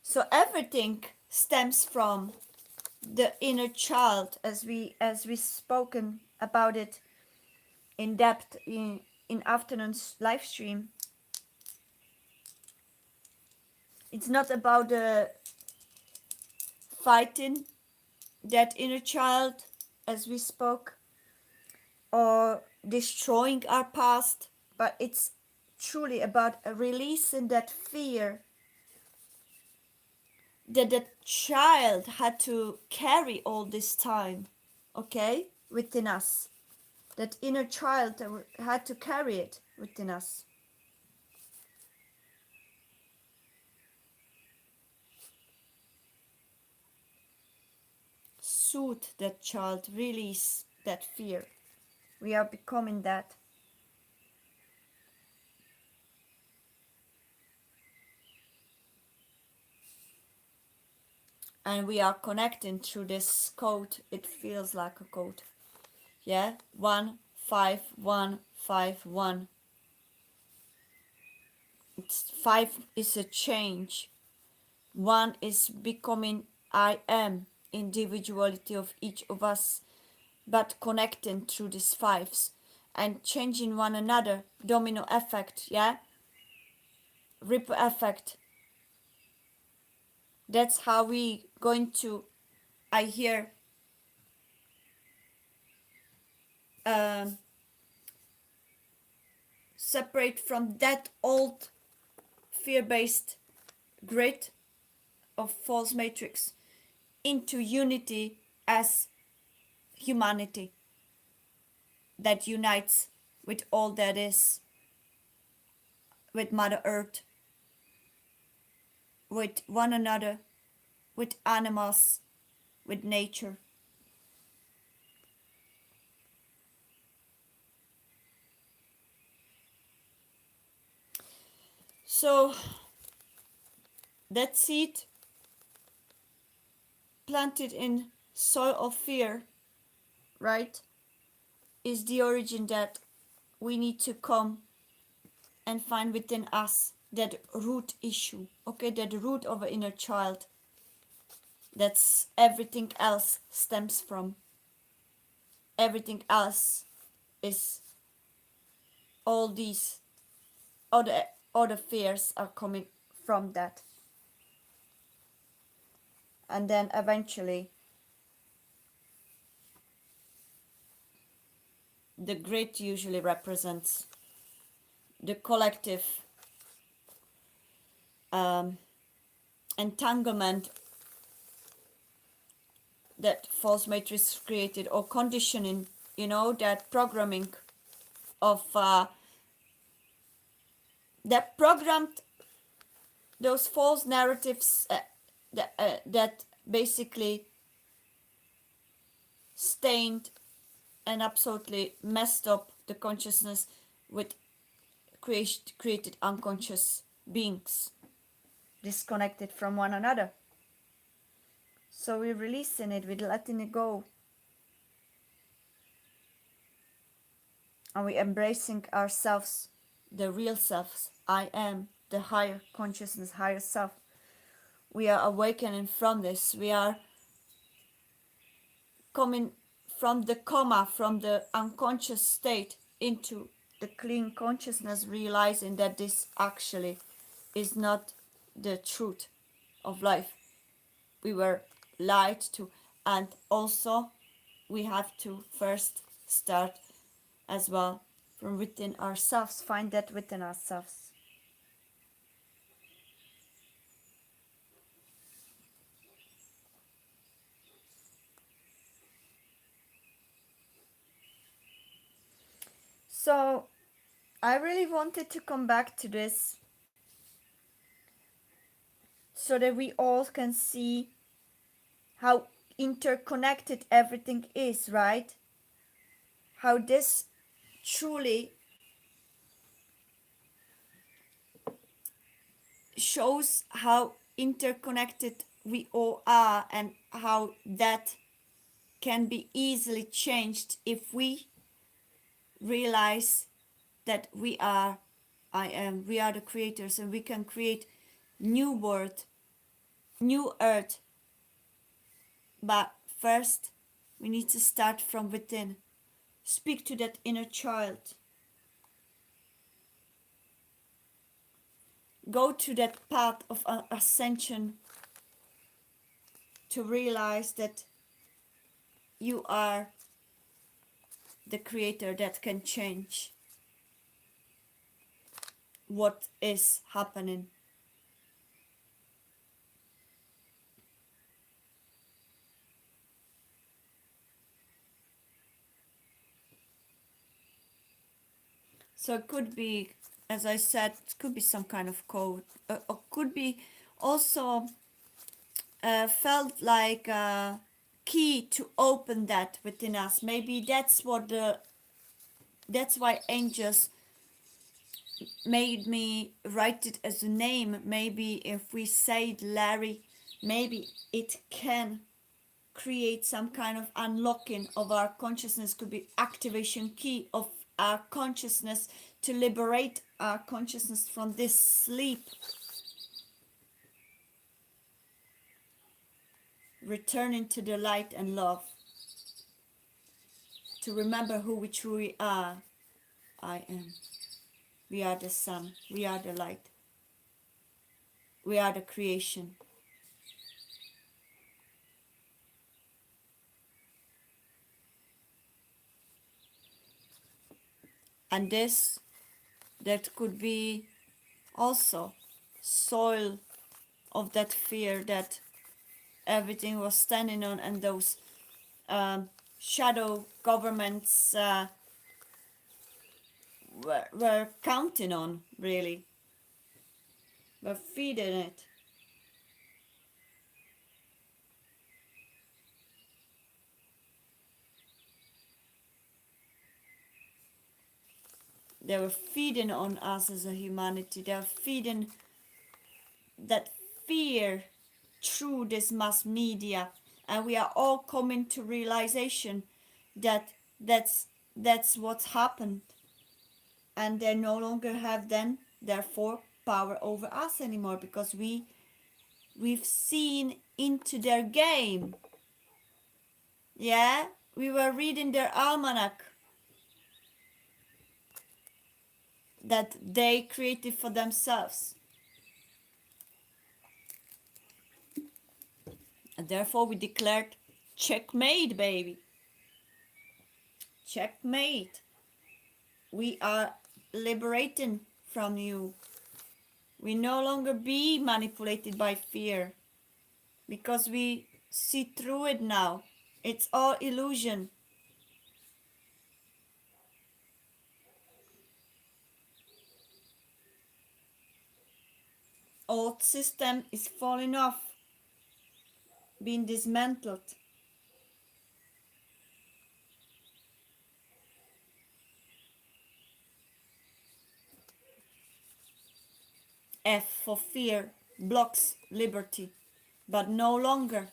So everything stems from the inner child, as we spoken about it in depth in afternoon's live stream. It's not about fighting that inner child, as we spoke, or destroying our past, but it's truly about releasing that fear that the child had to carry all this time, okay, within us. That inner child had to carry it within us. Soothe that child, release that fear. We are becoming that. And we are connecting through this code. It feels like a code. Yeah, 15151. It's 5 is a change. 1 is becoming I am, individuality of each of us, but connecting through these 5s and changing one another. Domino effect, yeah? Ripple effect. That's how we going to, I hear, um, separate from that old fear-based grid of false matrix into unity as humanity that unites with all that is, with Mother Earth, with one another, with animals, with nature. So that seed planted in soil of fear, right, is the origin that we need to come and find within us, that root issue, okay, that root of an inner child that's everything else stems from. Everything else is, all these other fears are coming from that. And then eventually the grid usually represents the collective entanglement that false matrix created, or conditioning, that programming of that programmed those false narratives that basically stained and absolutely messed up the consciousness with created unconscious beings disconnected from one another. So we're releasing it, we're letting it go, and we're embracing ourselves, the real selves. I am the higher consciousness, higher self. We are awakening from this. We are coming from the coma, from the unconscious state into the clean consciousness, realizing that this actually is not the truth of life. We were lied to, and also we have to first start as well from within ourselves, find that within ourselves. So I really wanted to come back to this so that we all can see how interconnected everything is, right? How this truly shows how interconnected we all are, and how that can be easily changed if we realize that we are, I am, we are the creators, and we can create new world, new earth, but first we need to start from within. Speak to that inner child. Go to that path of ascension to realize that you are the creator that can change what is happening. So it could be, as I said, it could be some kind of code, or could be also felt like a key to open that within us. Maybe that's why angels made me write it as a name. Maybe if we say it, Larry, maybe it can create some kind of unlocking of our consciousness. Could be activation key of our consciousness to liberate our consciousness from this sleep. Returning to the light and love. To remember who we truly are. I am. We are the sun. We are the light. We are the creation. And this, that could be also soil of that fear that everything was standing on, and those shadow governments were counting on, really. Were feeding it. They were feeding on us as a humanity. They were feeding that fear through this mass media, and we are all coming to realization that that's what's happened, and they no longer have then therefore power over us anymore, because we've seen into their game. Yeah, we were reading their almanac that they created for themselves. And therefore we declared checkmate, baby. Checkmate. We are liberating from you. We no longer be manipulated by fear, because we see through it now. It's all illusion. Old system is falling off, being dismantled. F for fear blocks liberty, but no longer.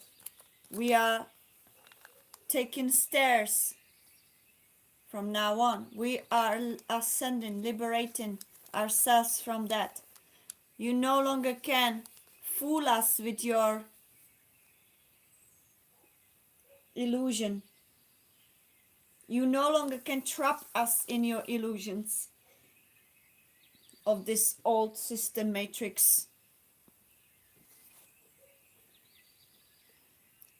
We are taking stairs from now on. We are ascending, liberating ourselves from that. You no longer can fool us with your illusion. You no longer can trap us in your illusions of this old system matrix.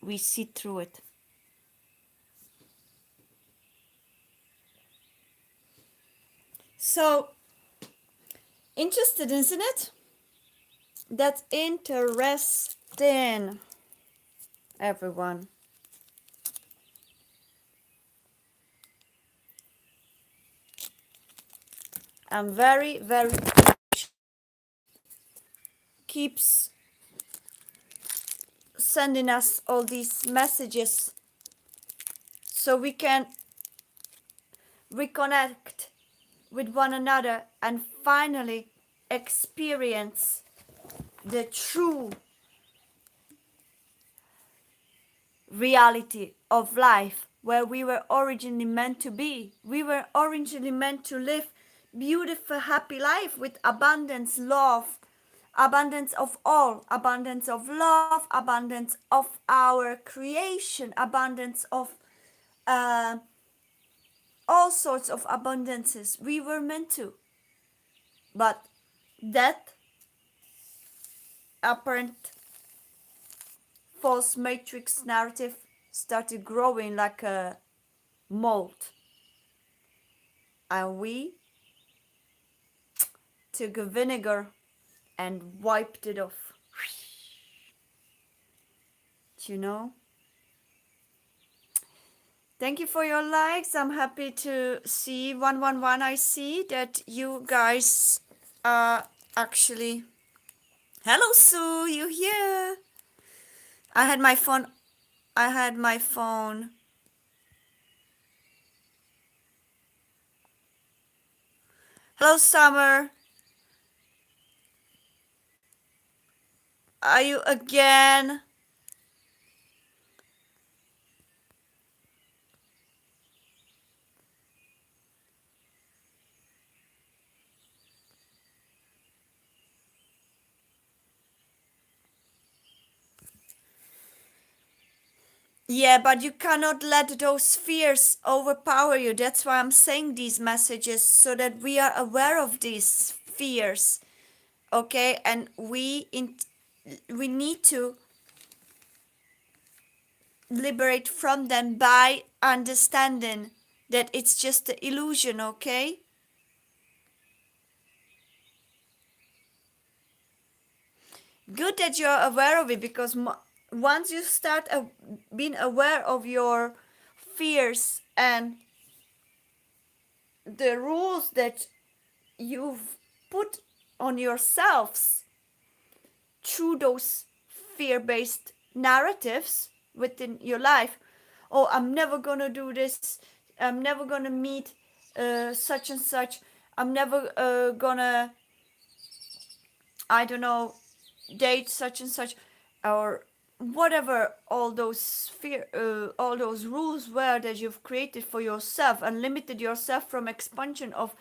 We see through it. So, interested, isn't it? That's interesting, everyone. I'm very, very keeps sending us all these messages so we can reconnect with one another and finally experience the true reality of life, where we were originally meant to be. We were originally meant to live beautiful, happy life with abundance, love, abundance of all, abundance of love, abundance of our creation, abundance of uh, all sorts of abundances we were meant to. But that apparent false matrix narrative started growing like a mold, and we took a vinegar and wiped it off. You know? Thank you for your likes. I'm happy to see 111. I see that you guys are actually. Hello, Sue. You here? I had my phone. I had my phone. Hello, Summer. Are you again? Yeah, but you cannot let those fears overpower you. That's why I'm saying these messages so that we are aware of these fears, okay? And we need to liberate from them by understanding that it's just an illusion, okay? Good that you're aware of it, because once you start being aware of your fears and the rules that you've put on yourselves through those fear-based narratives within your life. Oh, I'm never gonna do this. I'm never gonna meet such and such. I'm never gonna, I don't know, date such and such, or whatever all those all those rules were that you've created for yourself and limited yourself from expansion of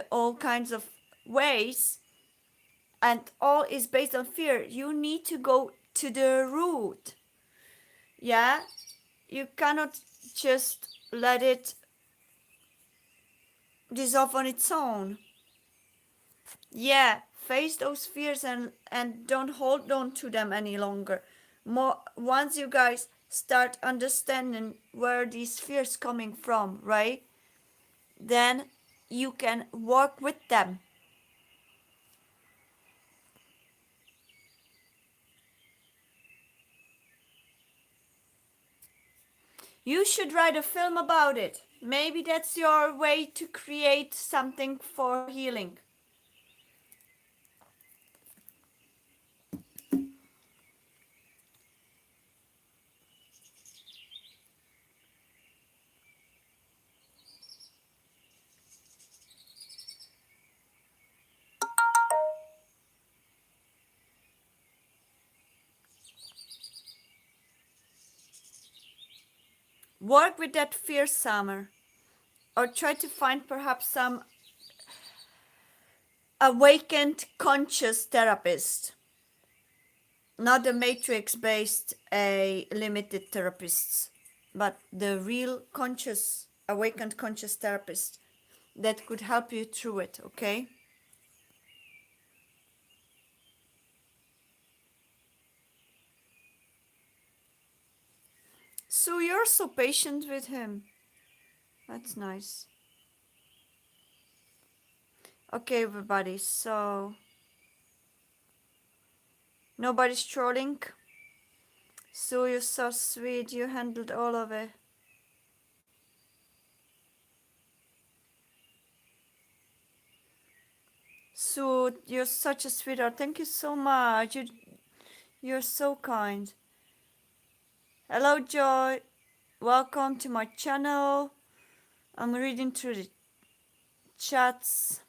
all kinds of ways, and all is based on fear. You need to go to the root. Yeah, you cannot just let it dissolve on its own. Yeah, face those fears and don't hold on to them any longer. More once you guys start understanding where these fears coming from, right? Then you can work with them. You should write a film about it. Maybe that's your way to create something for healing. Work with that fear, Summer, or try to find perhaps some awakened conscious therapist, not the matrix based a limited therapists, but the real conscious awakened conscious therapist that could help you through it, okay? So you're so patient with him. That's nice. Okay, everybody, so nobody's trolling. So you're so sweet, you handled all of it. So you're such a sweetheart. Thank you so much. You're so kind. Hello, Joy. Welcome to my channel. I'm reading through the chats.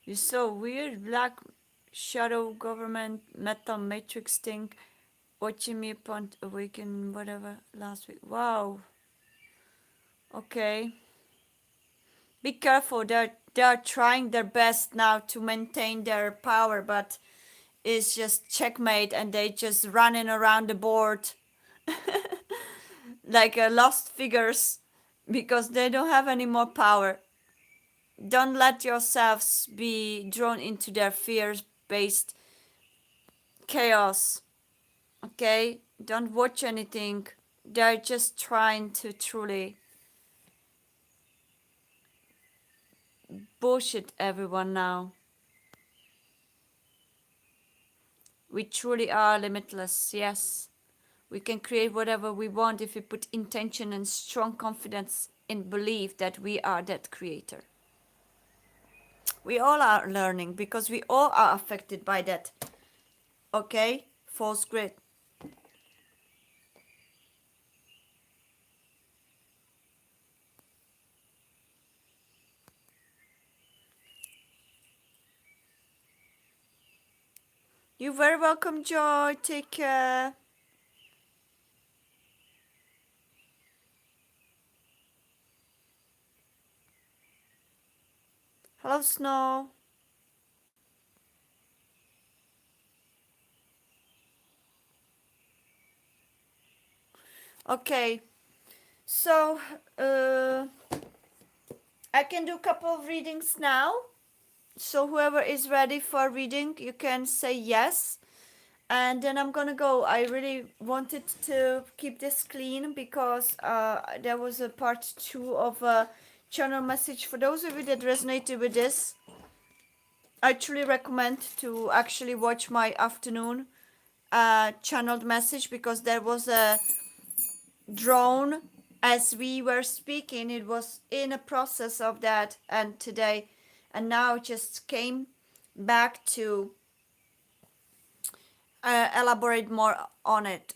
You're so weird, black shadow government metal matrix thing watching me upon awaken whatever last week. Wow. Okay. Be careful. They're trying their best now to maintain their power, but it's just checkmate, and they just running around the board like lost figures because they don't have any more power. Don't let yourselves be drawn into their fears-based chaos. Okay? Don't watch anything. They're just trying to truly bullshit everyone now. We truly are limitless, yes. We can create whatever we want if we put intention and strong confidence in belief that we are that creator. We all are learning because we all are affected by that. Okay? False grid. You're very welcome, Joy. Take care. Hello, Snow. Okay, so I can do a couple of readings now. So whoever is ready for reading, you can say yes. And then I'm gonna go. I really wanted to keep this clean because there was a part 2 of a channel message. For those of you that resonated with this, I truly recommend to actually watch my afternoon channeled message, because there was a drone as we were speaking. It was in a process of that, and today and now just came back to elaborate more on it.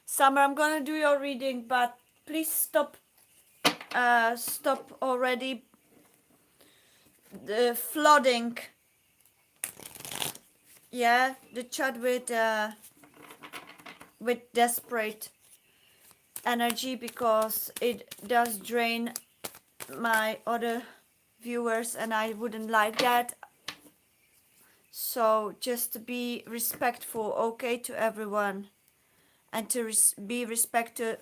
Summer, I'm gonna do your reading, but please stop already the flooding. Yeah, the chat with desperate energy, because it does drain my other viewers, and I wouldn't like that. So just be respectful, okay, to everyone, and to be respectful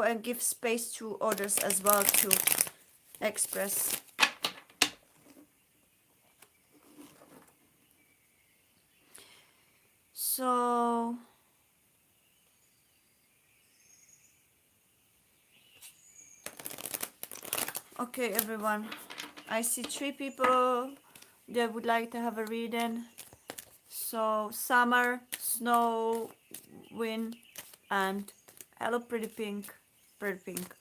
and give space to others as well to express. So okay, everyone, I see 3 people that would like to have a reading. So Summer, Snow, Win, and hello, Pretty Pink. Pretty Pink.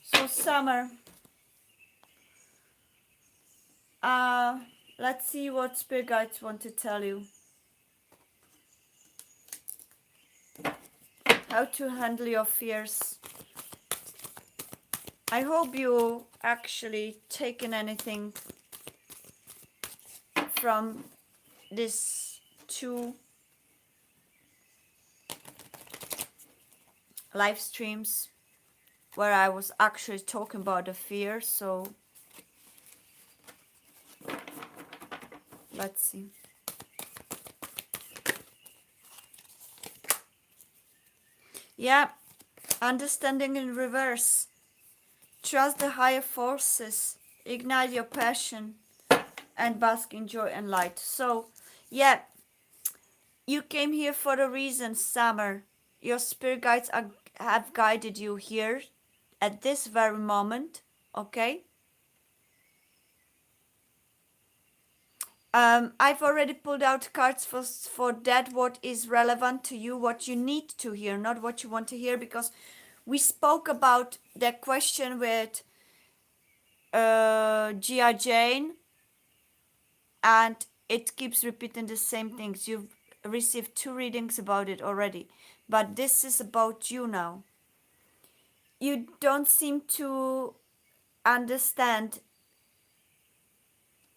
So Summer, let's see what spirit guides want to tell you. How to handle your fears. I hope you actually taken anything from this 2 live streams where I was actually talking about the fear. So let's see. Yeah, understanding in reverse. Trust the higher forces. Ignite your passion and bask in joy and light. So, yeah, you came here for a reason, Summer. Your spirit guides have guided you here at this very moment, okay? I've already pulled out cards for that, what is relevant to you, what you need to hear, not what you want to hear, because We spoke about that question with Gia Jane, and it keeps repeating the same things. You've received 2 readings about it already, but this is about you now. You don't seem to understand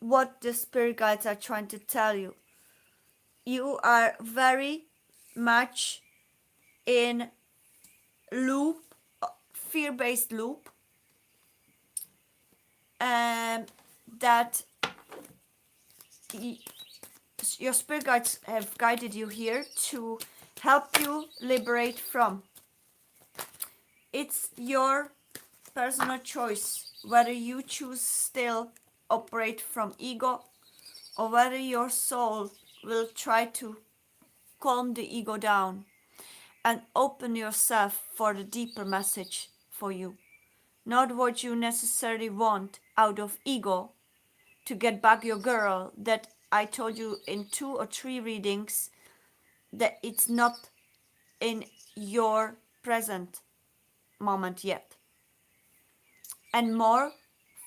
what the spirit guides are trying to tell you. You are very much in loop, fear-based loop, that your spirit guides have guided you here to help you liberate from. It's your personal choice whether you choose still operate from ego, or whether your soul will try to calm the ego down and open yourself for the deeper message for you. Not what you necessarily want out of ego to get back your girl, that I told you in 2 or 3 readings that it's not in your present moment yet. And more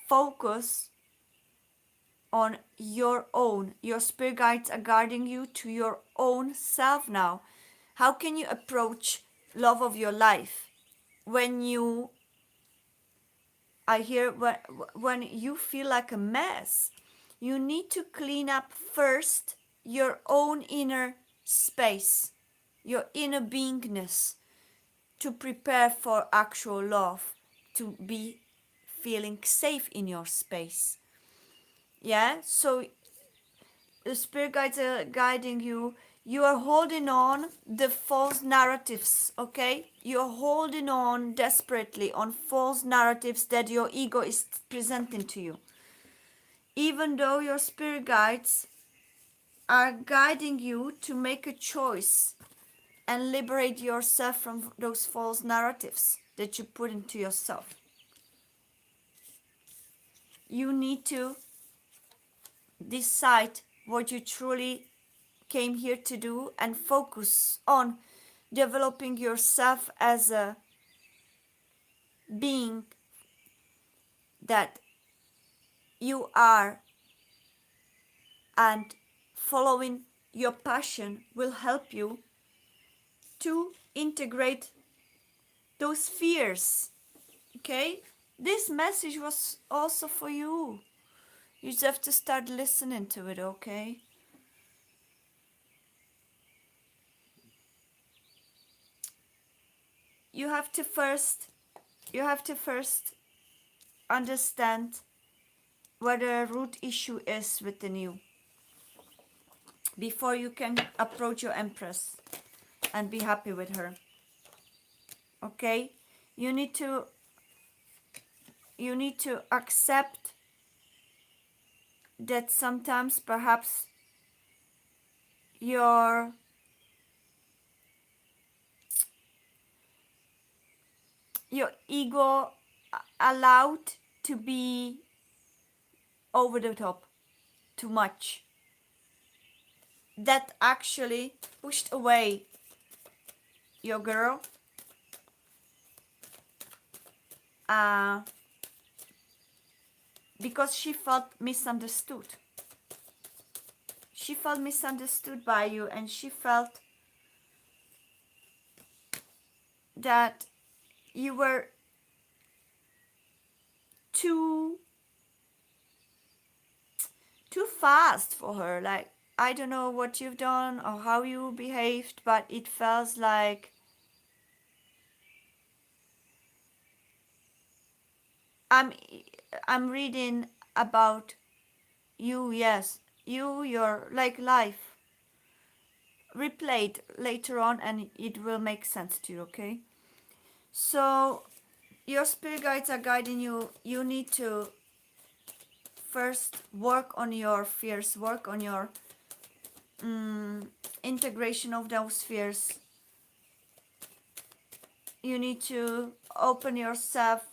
focus on your own. Your spirit guides are guiding you to your own self now. How can you approach love of your life when you I hear when you feel like a mess? You need to clean up first your own inner space, your inner beingness, to prepare for actual love, to be feeling safe in your space. Yeah, so the spirit guides are guiding you. You are holding on the false narratives, okay? You're holding on desperately on false narratives that your ego is presenting to you. Even though your spirit guides are guiding you to make a choice and liberate yourself from those false narratives that you put into yourself. You need to decide what you truly came here to do and focus on developing yourself as a being that you are, and following your passion will help you to integrate those fears. Okay, this message was also for you. You just have to start listening to it. Okay, you have to first understand where the root issue is within you before you can approach your empress and be happy with her. Okay, you need to accept that sometimes perhaps your ego allowed to be over the top too much, that actually pushed away your girl, because she felt misunderstood. She felt misunderstood by you, and she felt that you were too fast for her. Like, I don't know what you've done or how you behaved, but it feels like I'm reading about you. Yes, your like life replayed later on, and it will make sense to you. Okay, so your spirit guides are guiding you. You need to first work on your fears, work on your integration of those fears. You need to open yourself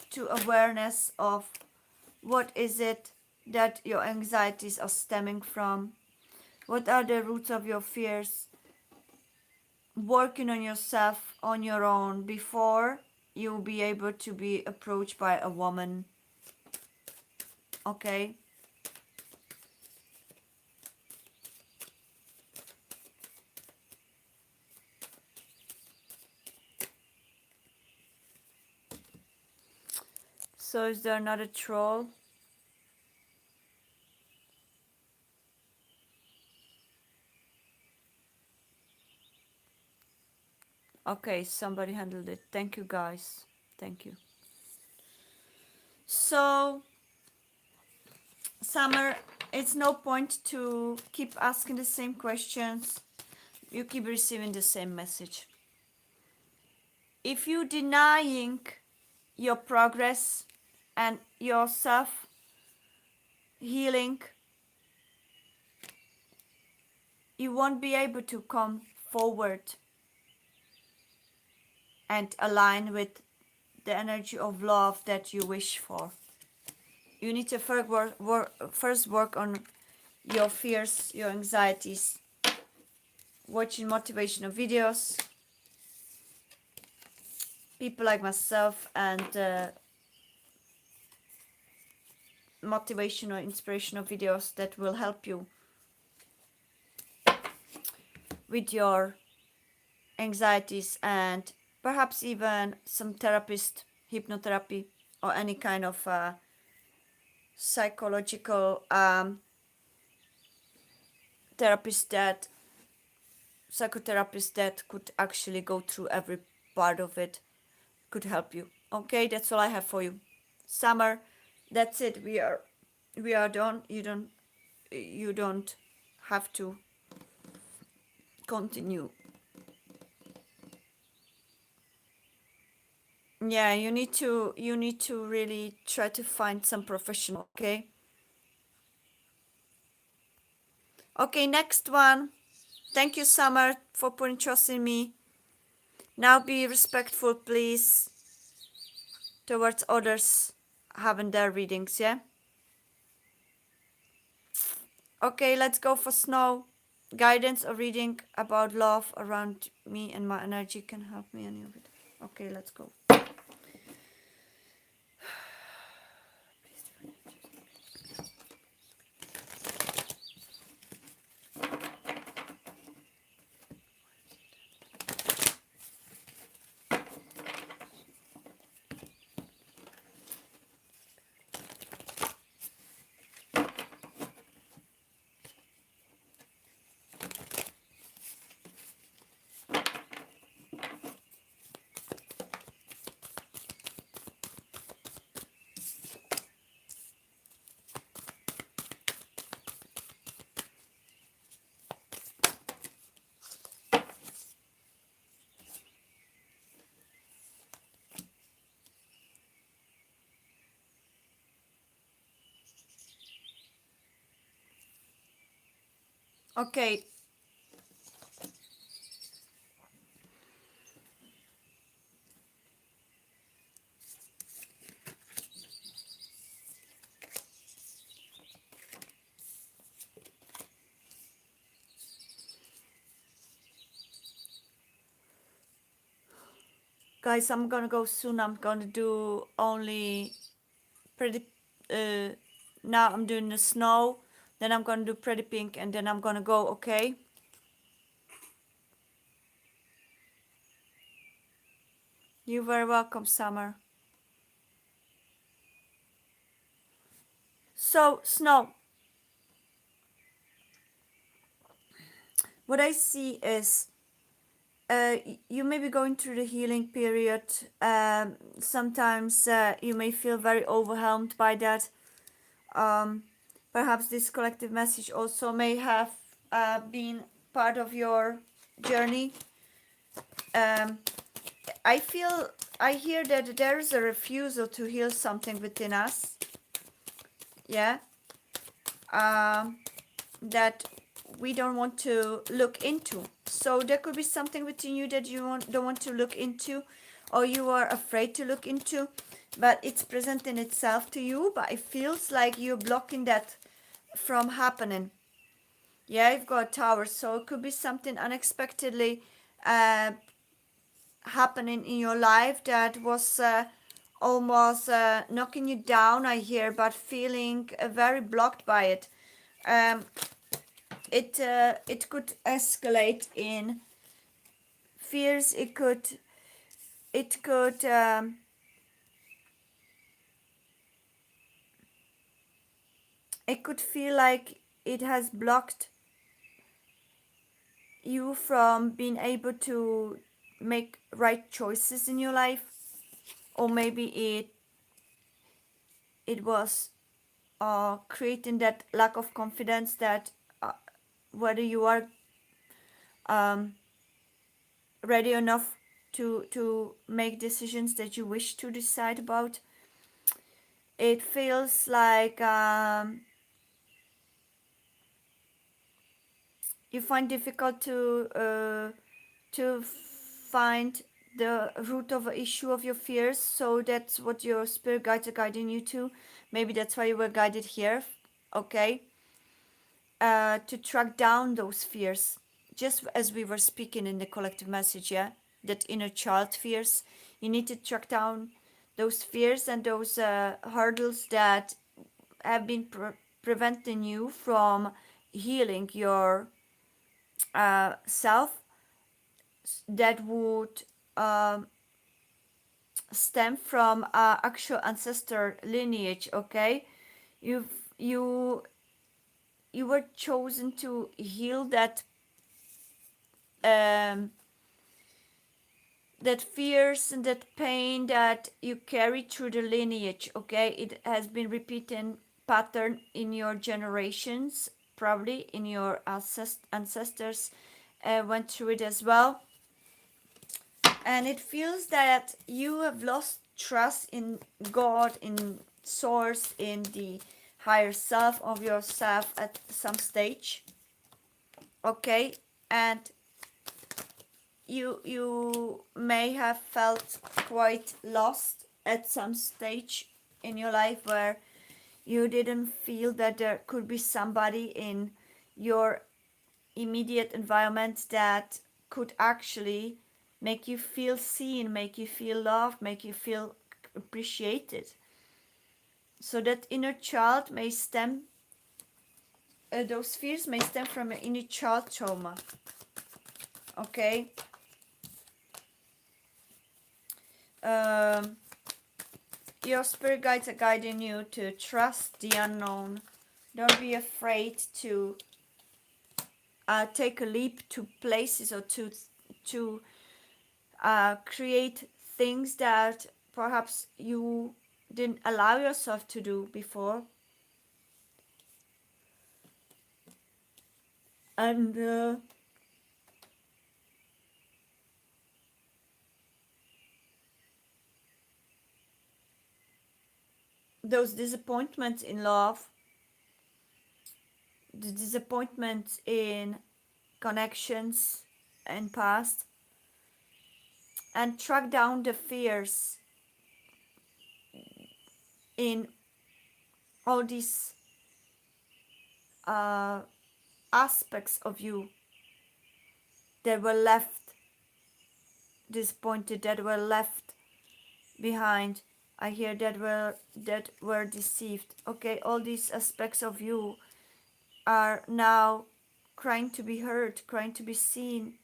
to awareness of what is it that your anxieties are stemming from, what are the roots of your fears, working on yourself on your own before you'll be able to be approached by a woman. Okay? So is there another troll? Okay, somebody handled it. Thank you, guys. Thank you. So, Summer, it's no point to keep asking the same questions. You keep receiving the same message. If you denying your progress and your self healing, you won't be able to come forward and align with the energy of love that you wish for. You need to first work on your fears, your anxieties, watching motivational videos, people like myself, and motivational, inspirational videos that will help you with your anxieties, and perhaps even some therapist, hypnotherapy, or any kind of psychological psychotherapist that could actually go through every part of it, could help you. Okay, that's all I have for you. Summer, that's it. We are done. You don't have to continue. Yeah, you need to really try to find some professional. Okay. Okay, next one. Thank you, Summer, for putting trust in me. Now be respectful, please, towards others having their readings, yeah? Okay, let's go for Snow. Guidance or reading about love around me and my energy can help me any of it. Okay, let's go. Okay. Guys, I'm gonna go soon. I'm gonna do only pretty now I'm doing the Snow, then I'm gonna do Pretty Pink, and then I'm gonna go, okay? You're very welcome, Summer. So, Snow, what I see is you may be going through the healing period. Sometimes you may feel very overwhelmed by that. Perhaps this collective message also may have been part of your journey. I hear that there is a refusal to heal something within us. Yeah. That we don't want to look into. So there could be something within you that you don't want to look into, or you are afraid to look into, but it's presenting itself to you, but it feels like you're blocking that from happening. Yeah, you've got a tower, so it could be something unexpectedly uh, happening in your life that was almost knocking you down, I hear, but feeling very blocked by it. Um, it could escalate in fears. It could it could feel like it has blocked you from being able to make right choices in your life, or maybe it was creating that lack of confidence that uh, whether you are um, ready enough to make decisions that you wish to decide about. It feels like you find difficult to find the root of the issue of your fears. So that's what your spirit guides are guiding you to. Maybe that's why you were guided here. Okay, to track down those fears, just as we were speaking in the collective message. Yeah, that inner child fears. You need to track down those fears and those hurdles that have been preventing you from healing your self, that would um, stem from actual ancestor lineage. Okay, you've you you were chosen to heal um, that fears and that pain that you carry through the lineage. Okay, it has been repeating pattern in your generations, probably in your ancestors went through it as well, and it feels that you have lost trust in God, in source, in the higher self of yourself at some stage. Okay, and you may have felt quite lost at some stage in your life where you didn't feel that there could be somebody in your immediate environment that could actually make you feel seen, make you feel loved, make you feel appreciated. So that inner child may stem, those fears may stem from an inner child trauma. Okay. Um, your spirit guides are guiding you to trust the unknown. Don't be afraid to take a leap to places or to create things that perhaps you didn't allow yourself to do before. And those disappointments in love, the disappointments in connections and past, and track down the fears in all these uh, aspects of you that were left disappointed, that were left behind. I hear that were deceived. Okay, all these aspects of you are now crying to be heard, crying to be seen.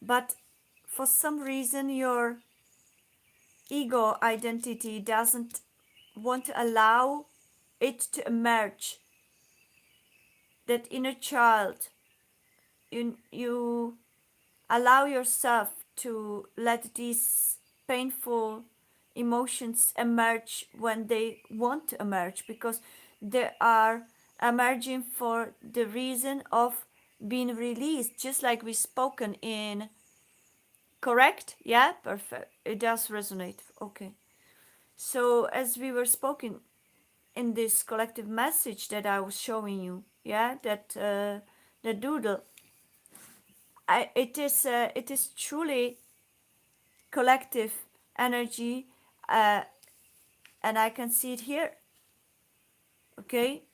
But for some reason your ego identity doesn't want to allow it to emerge. That inner child, you allow yourself to let these painful emotions emerge when they want to emerge, because they are emerging for the reason of being released, just like we spoken in. Correct? Yeah, perfect, it does resonate. Okay, so as we were spoken in this collective message that I was showing you, yeah, that the doodle, it is truly collective energy, uh, and I can see it here. Okay,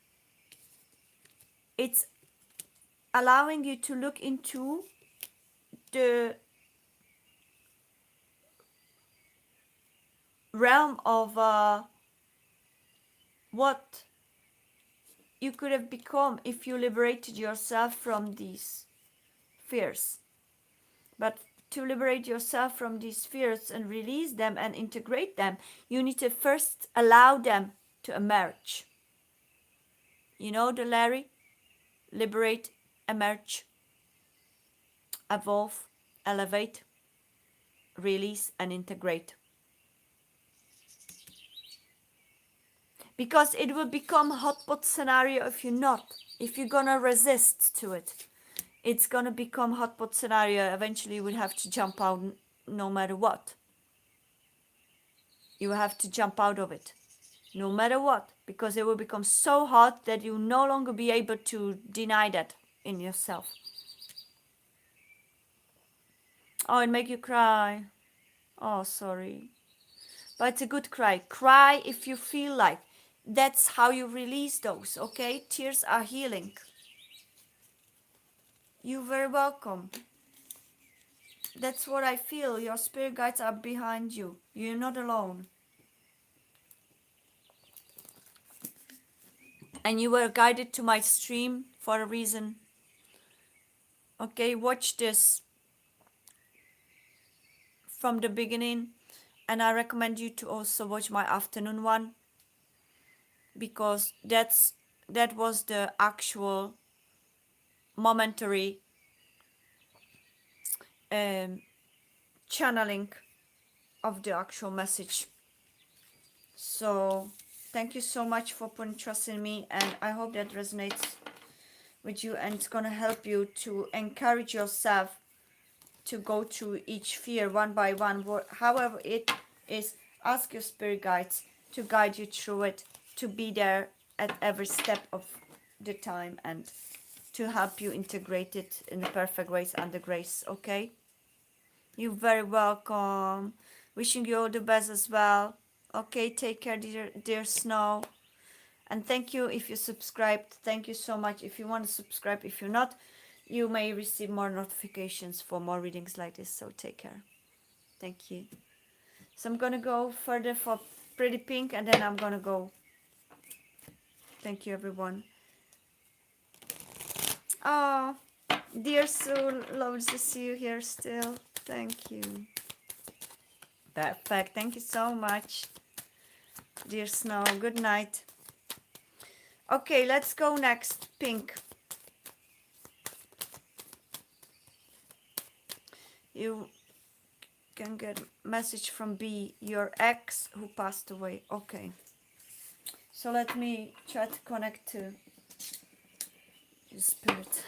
it's allowing you to look into the realm of what you could have become if you liberated yourself from these fears. But to liberate yourself from these fears and release them and integrate them, you need to first allow them to emerge. You know the Larry? Liberate, emerge, evolve, elevate, release, and integrate. Because it will become a hotpot scenario if you're not. If you're gonna resist to it, it's gonna become hotpot scenario. Eventually you will have to jump out no matter what. You have to jump out of it no matter what, because it will become so hot that you will no longer be able to deny that in yourself. Oh, it make you cry. Oh, sorry. But it's a good cry. Cry if you feel like. That's how you release those, okay? Tears are healing. You're very welcome. That's what I feel. Your spirit guides are behind you. You're not alone. And you were guided to my stream for a reason. Okay, watch this from the beginning. And I recommend you to also watch my afternoon one, because that was the actual momentary channeling of the actual message. So thank you so much for putting trust in me, and I hope that resonates with you, and it's gonna help you to encourage yourself to go through each fear one by one. However it is, ask your spirit guides to guide you through it, to be there at every step of the time, and to help you integrate it in the perfect ways under grace. Okay, you're very welcome. Wishing you all the best as well. Okay, take care, dear Snow. And thank you if you subscribed. Thank you so much. If you want to subscribe, if you're not, you may receive more notifications for more readings like this. So take care. Thank you. So I'm gonna go further for Pretty Pink, and then I'm gonna go. Thank you, everyone. Oh, dear Soul, loves to see you here still. Thank you. Perfect. Thank you so much, dear Snow. Good night. Okay, let's go next. Pink. You can get a message from B, your ex who passed away. Okay. So let me try to connect to your spirit.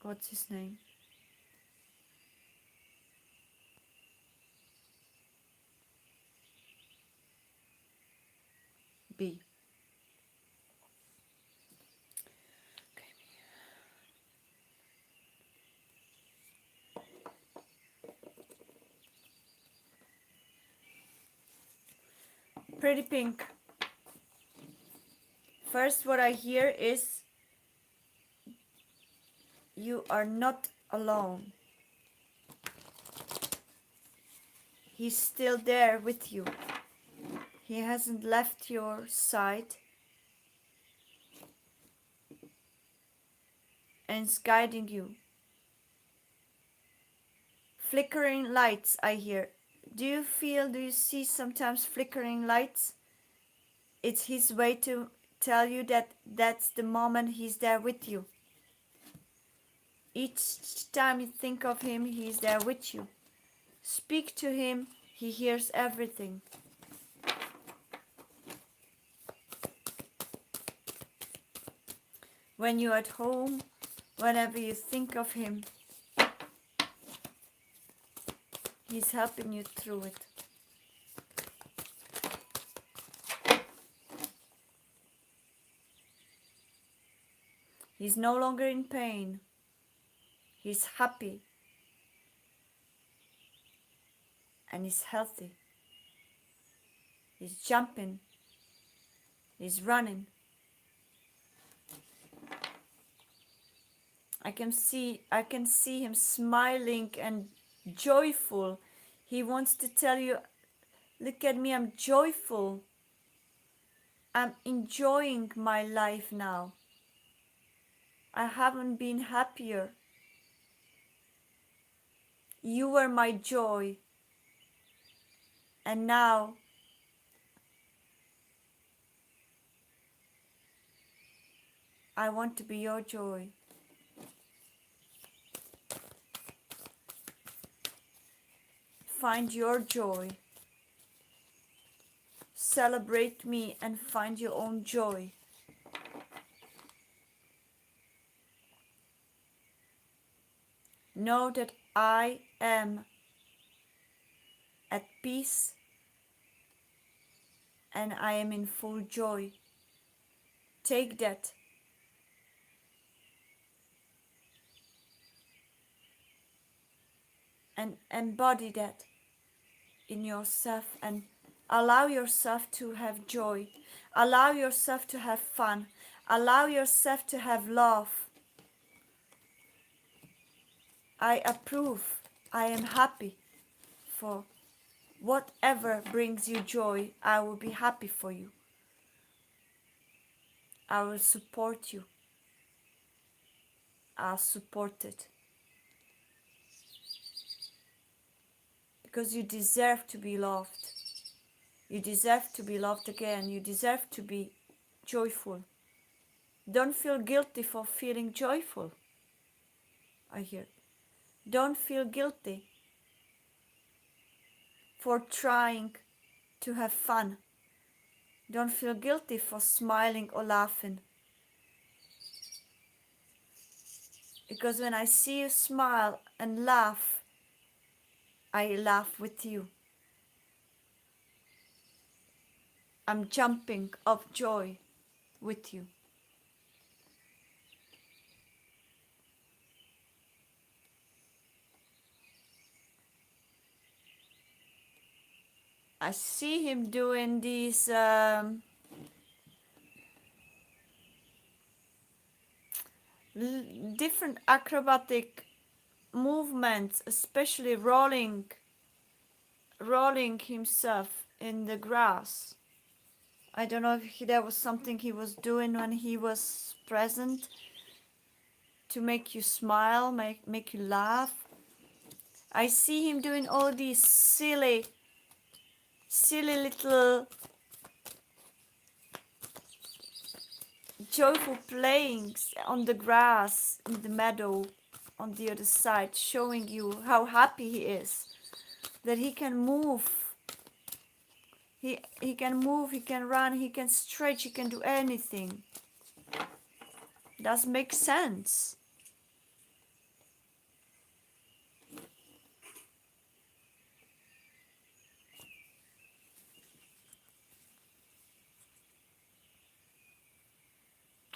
What's his name? B. Okay. Pretty Pink. First, what I hear is you are not alone. He's still there with you. He hasn't left your side, and is guiding you. Flickering lights, I hear. Do you see sometimes flickering lights? It's his way to tell you that that's the moment he's there with you. Each time you think of him, he's there with you. Speak to him, He hears everything. When you're at home, whenever you think of him, he's helping you through it. He's no longer in pain. He's happy. And he's healthy. He's jumping. He's running. I can see him smiling and joyful. He wants to tell you, look at me, I'm joyful. I'm enjoying my life now. I haven't been happier. You were my joy. And now I want to be your joy. Find your joy. Celebrate me and find your own joy. Know that I am at peace and I am in full joy. Take that. And embody that in yourself and allow yourself to have joy. Allow yourself to have fun. Allow yourself to have love. I approve. I am happy for whatever brings you joy. I will be happy for you. I will support you. I'll support it. Because you deserve to be loved. You deserve to be loved again. You deserve to be joyful. Don't feel guilty for feeling joyful. I hear. Don't feel guilty for trying to have fun. Don't feel guilty for smiling or laughing. Because when I see you smile and laugh, I laugh with you. I'm jumping of joy with you. I see him doing these different acrobatic movements, especially rolling himself in the grass. I don't know if that was something he was doing when he was present to make you smile, make you laugh. I see him doing all these silly little joyful playings on the grass in the meadow on the other side, showing you how happy he is, that he can move. He can move, he can run, he can stretch, he can do anything. Does make sense.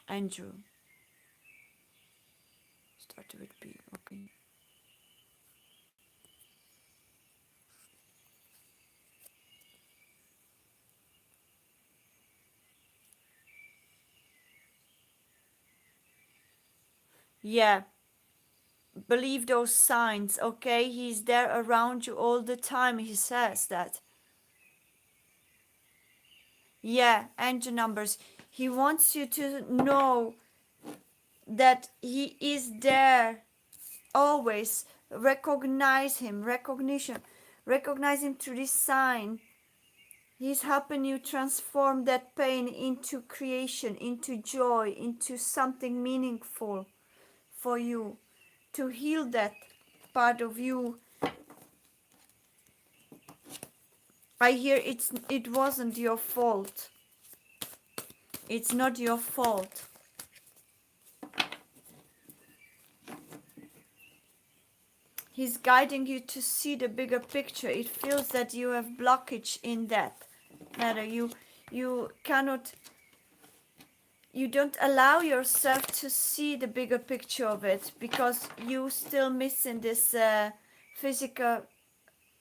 Andrew. Start with P. Okay. Yeah. Believe those signs, okay? He's there around you all the time. He says that. Yeah, angel numbers. He wants you to know that he is there always. Recognize him. Recognize him through this sign. He's helping you transform that pain into creation, into joy, into something meaningful for you. To heal that part of you I hear it wasn't your fault. It's not your fault. He's guiding you to see the bigger picture. It feels that you have blockage in that matter. You cannot, you don't allow yourself to see the bigger picture of it because you still missing this physical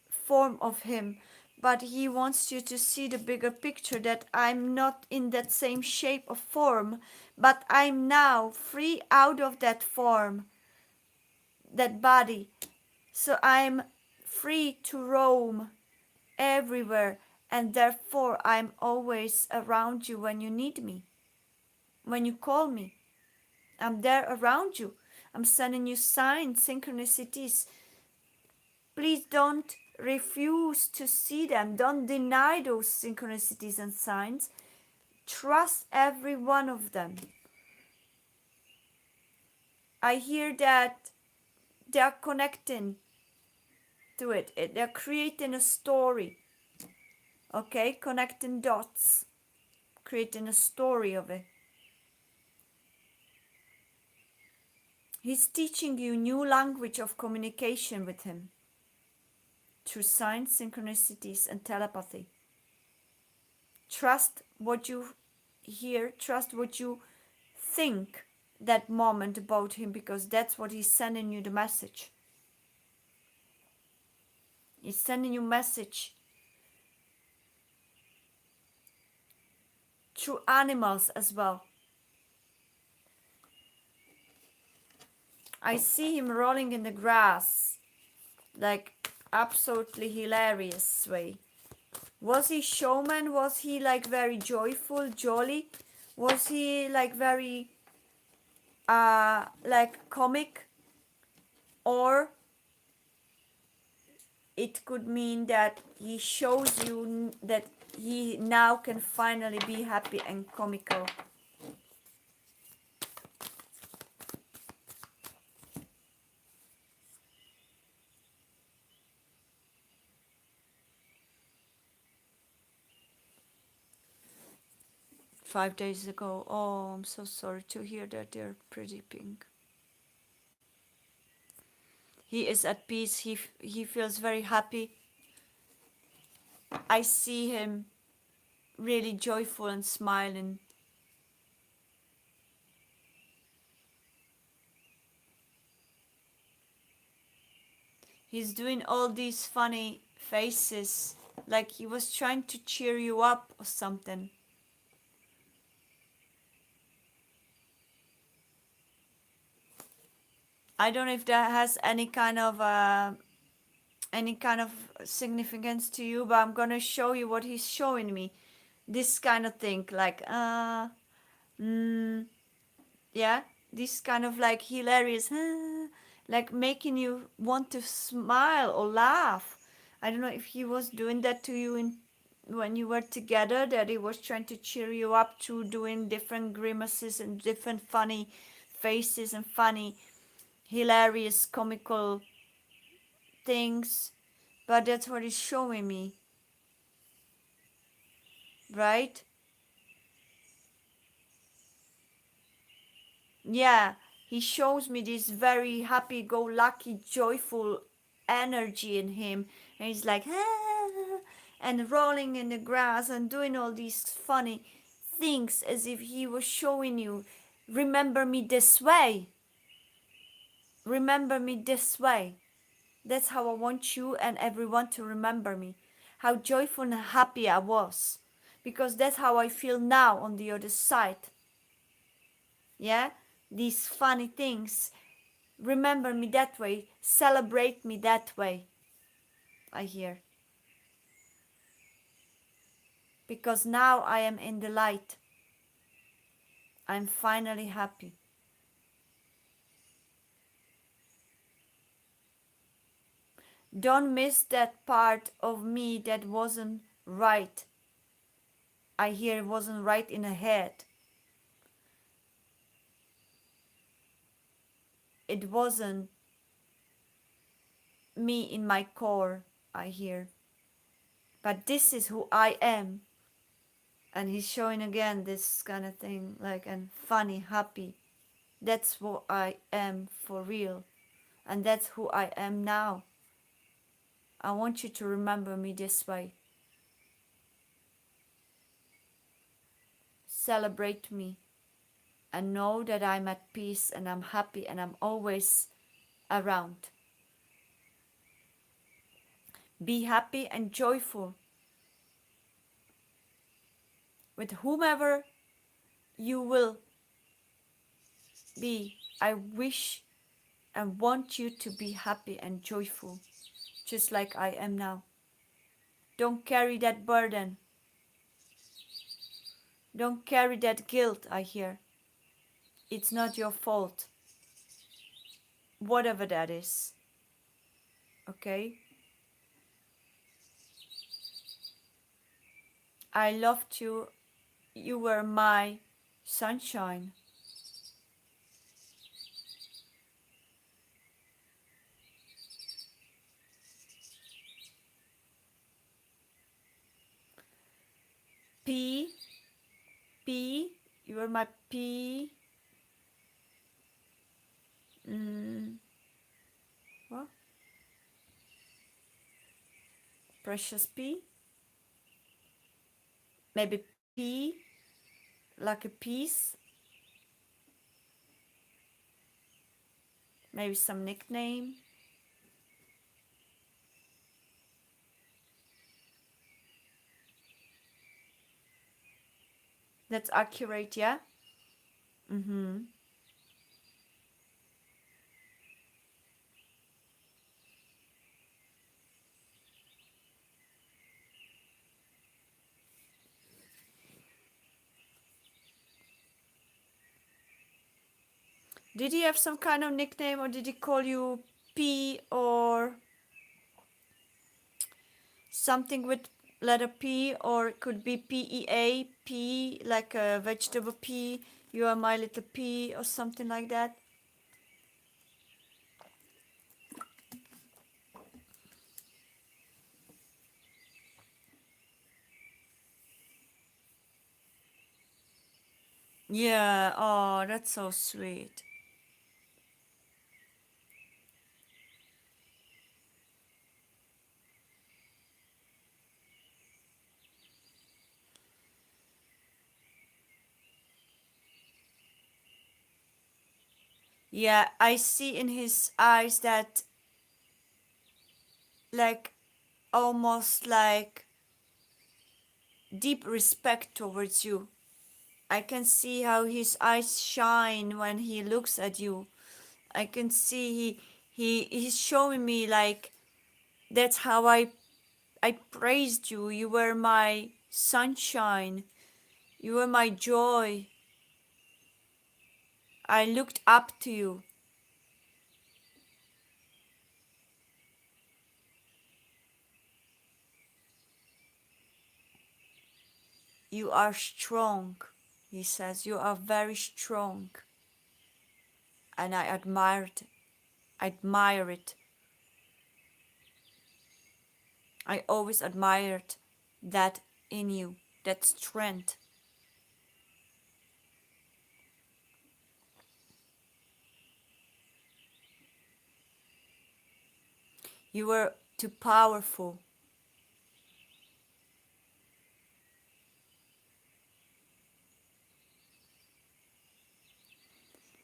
form of him. But he wants you to see the bigger picture, that I'm not in that same shape or form, but I'm now free out of that form, that body. So I'm free to roam everywhere, and therefore I'm always around you when you need me. When you call me, I'm there around you. I'm sending you signs, synchronicities. Please don't refuse to see them. Don't deny those synchronicities and signs. Trust every one of them. I hear that they are connecting to it. They're creating a story. Okay, connecting dots, creating a story of it. He's teaching you new language of communication with him through signs, synchronicities, and telepathy. Trust what you hear, trust what you think that moment about him, because that's what he's sending you the message. He's sending you message through animals as well. I see him rolling in the grass, like absolutely hilarious way. Was he showman? Was he like very joyful, jolly? Was he like very like comic? Or it could mean that he shows you that he now can finally be happy and comical. Five days ago. Oh, I'm so sorry to hear that. They're pretty pink. He is at peace. He feels very happy. I see him really joyful and smiling. He's doing all these funny faces, like he was trying to cheer you up or something. I don't know if that has any kind of significance to you, but I'm gonna show you what he's showing me. This kind of thing, like yeah, this kind of like hilarious, like making you want to smile or laugh. I don't know if he was doing that to you in when you were together, that he was trying to cheer you up through doing different grimaces and different funny faces and funny, hilarious, comical things. But that's what he's showing me, right? Yeah, he shows me this very happy-go-lucky, joyful energy in him, and he's like, ah, and rolling in the grass and doing all these funny things as if he was showing you, remember me this way. Remember me this way. That's how I want you and everyone to remember me. How joyful and happy I was. Because that's how I feel now on the other side. Yeah? These funny things. Remember me that way. Celebrate me that way. I hear. Because now I am in the light. I'm finally happy. Don't miss that part of me that wasn't right. I hear it wasn't right in the head. It wasn't me in my core, I hear. but this is who I am. And he's showing again this kind of thing, like, and funny, happy. That's what I am for real. And that's who I am now. I want you to remember me this way. Celebrate me and know that I'm at peace and I'm happy and I'm always around. Be happy and joyful with whomever you will be. I wish and want you to be happy and joyful, just like I am now. Don't carry that burden. Don't carry that guilt, I hear. It's not your fault, whatever that is. Okay? I loved you. You were my sunshine. P, P, you were my P. What? Precious P. Maybe P, like a piece. Maybe some nickname. That's accurate, yeah? Mm-hmm. Did he have some kind of nickname or did he call you P or something with letter P, or it could be PEA, P like a vegetable P, you are my little P or something like that? Yeah, oh, that's so sweet. Yeah, I see in his eyes that, like, almost like deep respect towards you. I can see how his eyes shine when he looks at you. I can see he's showing me like that's how I praised you. You were my sunshine. You were my joy. I looked up to you. You are strong, he says. You are very strong. And I admire it. I admire it. I always admired that in you, that strength. You were too powerful.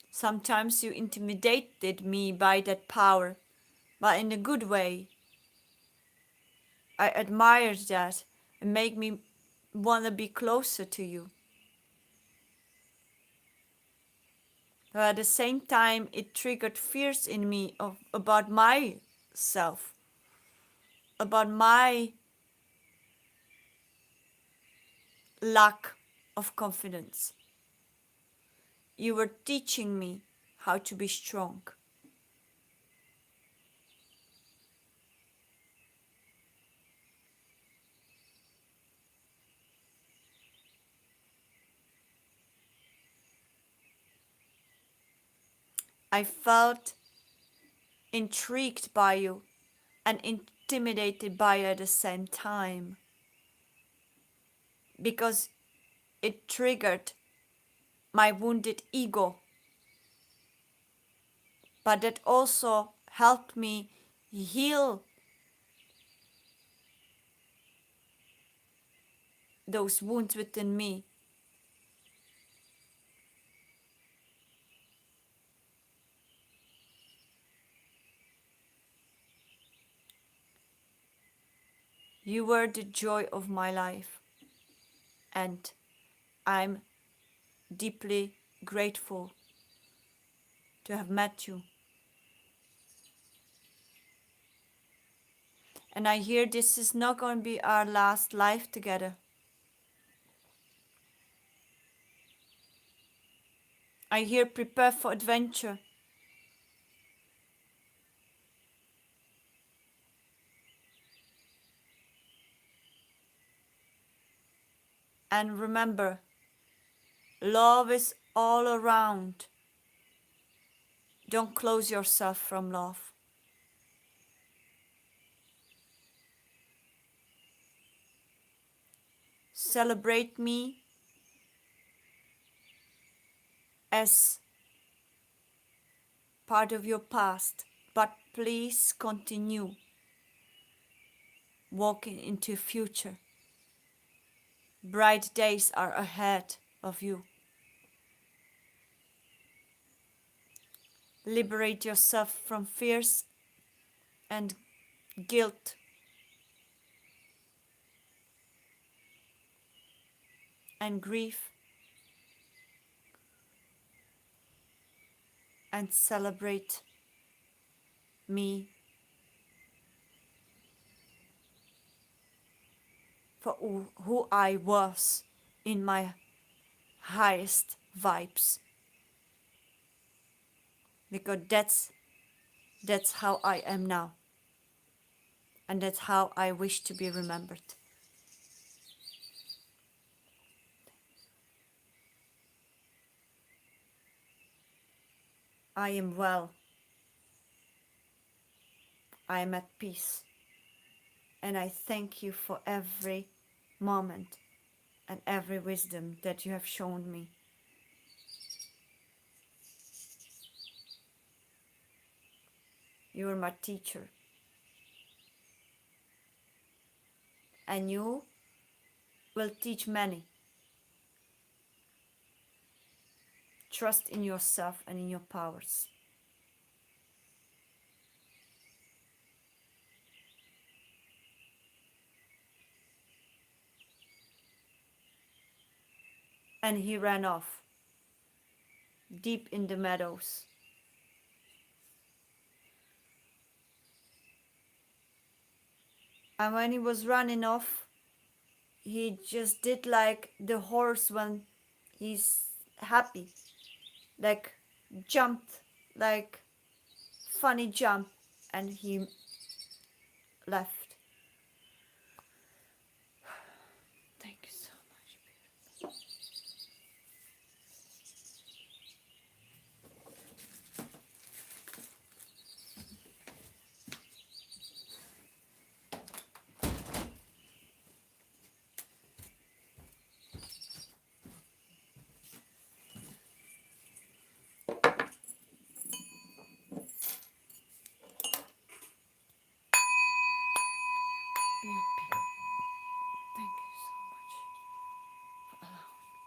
Sometimes you intimidated me by that power, but in a good way. I admired that and make me want to be closer to you. But at the same time, it triggered fears in me about myself, about my lack of confidence. You were teaching me how to be strong. I felt intrigued by you and intimidated by you at the same time. because it triggered my wounded ego, but it also helped me heal those wounds within me. You were the joy of my life, and I'm deeply grateful to have met you. And I hear this is not going to be our last life together. I hear prepare for adventure. And remember, love is all around. Don't close yourself from love. Celebrate me as part of your past, but please continue walking into your future. Bright days are ahead of you. Liberate yourself from fears and guilt and grief, and celebrate me for who I was in my highest vibes, because that's how I am now, and that's how I wish to be remembered. I am well, I am at peace, and I thank you for every moment and every wisdom that you have shown me. You are my teacher, and you will teach many. Trust in yourself and in your powers. And he ran off, deep in the meadows. And when he was running off, he just did like the horse when he's happy, like jumped, like funny jump, and he left. Thank you so much. Beautiful. Thank you so much for allowing me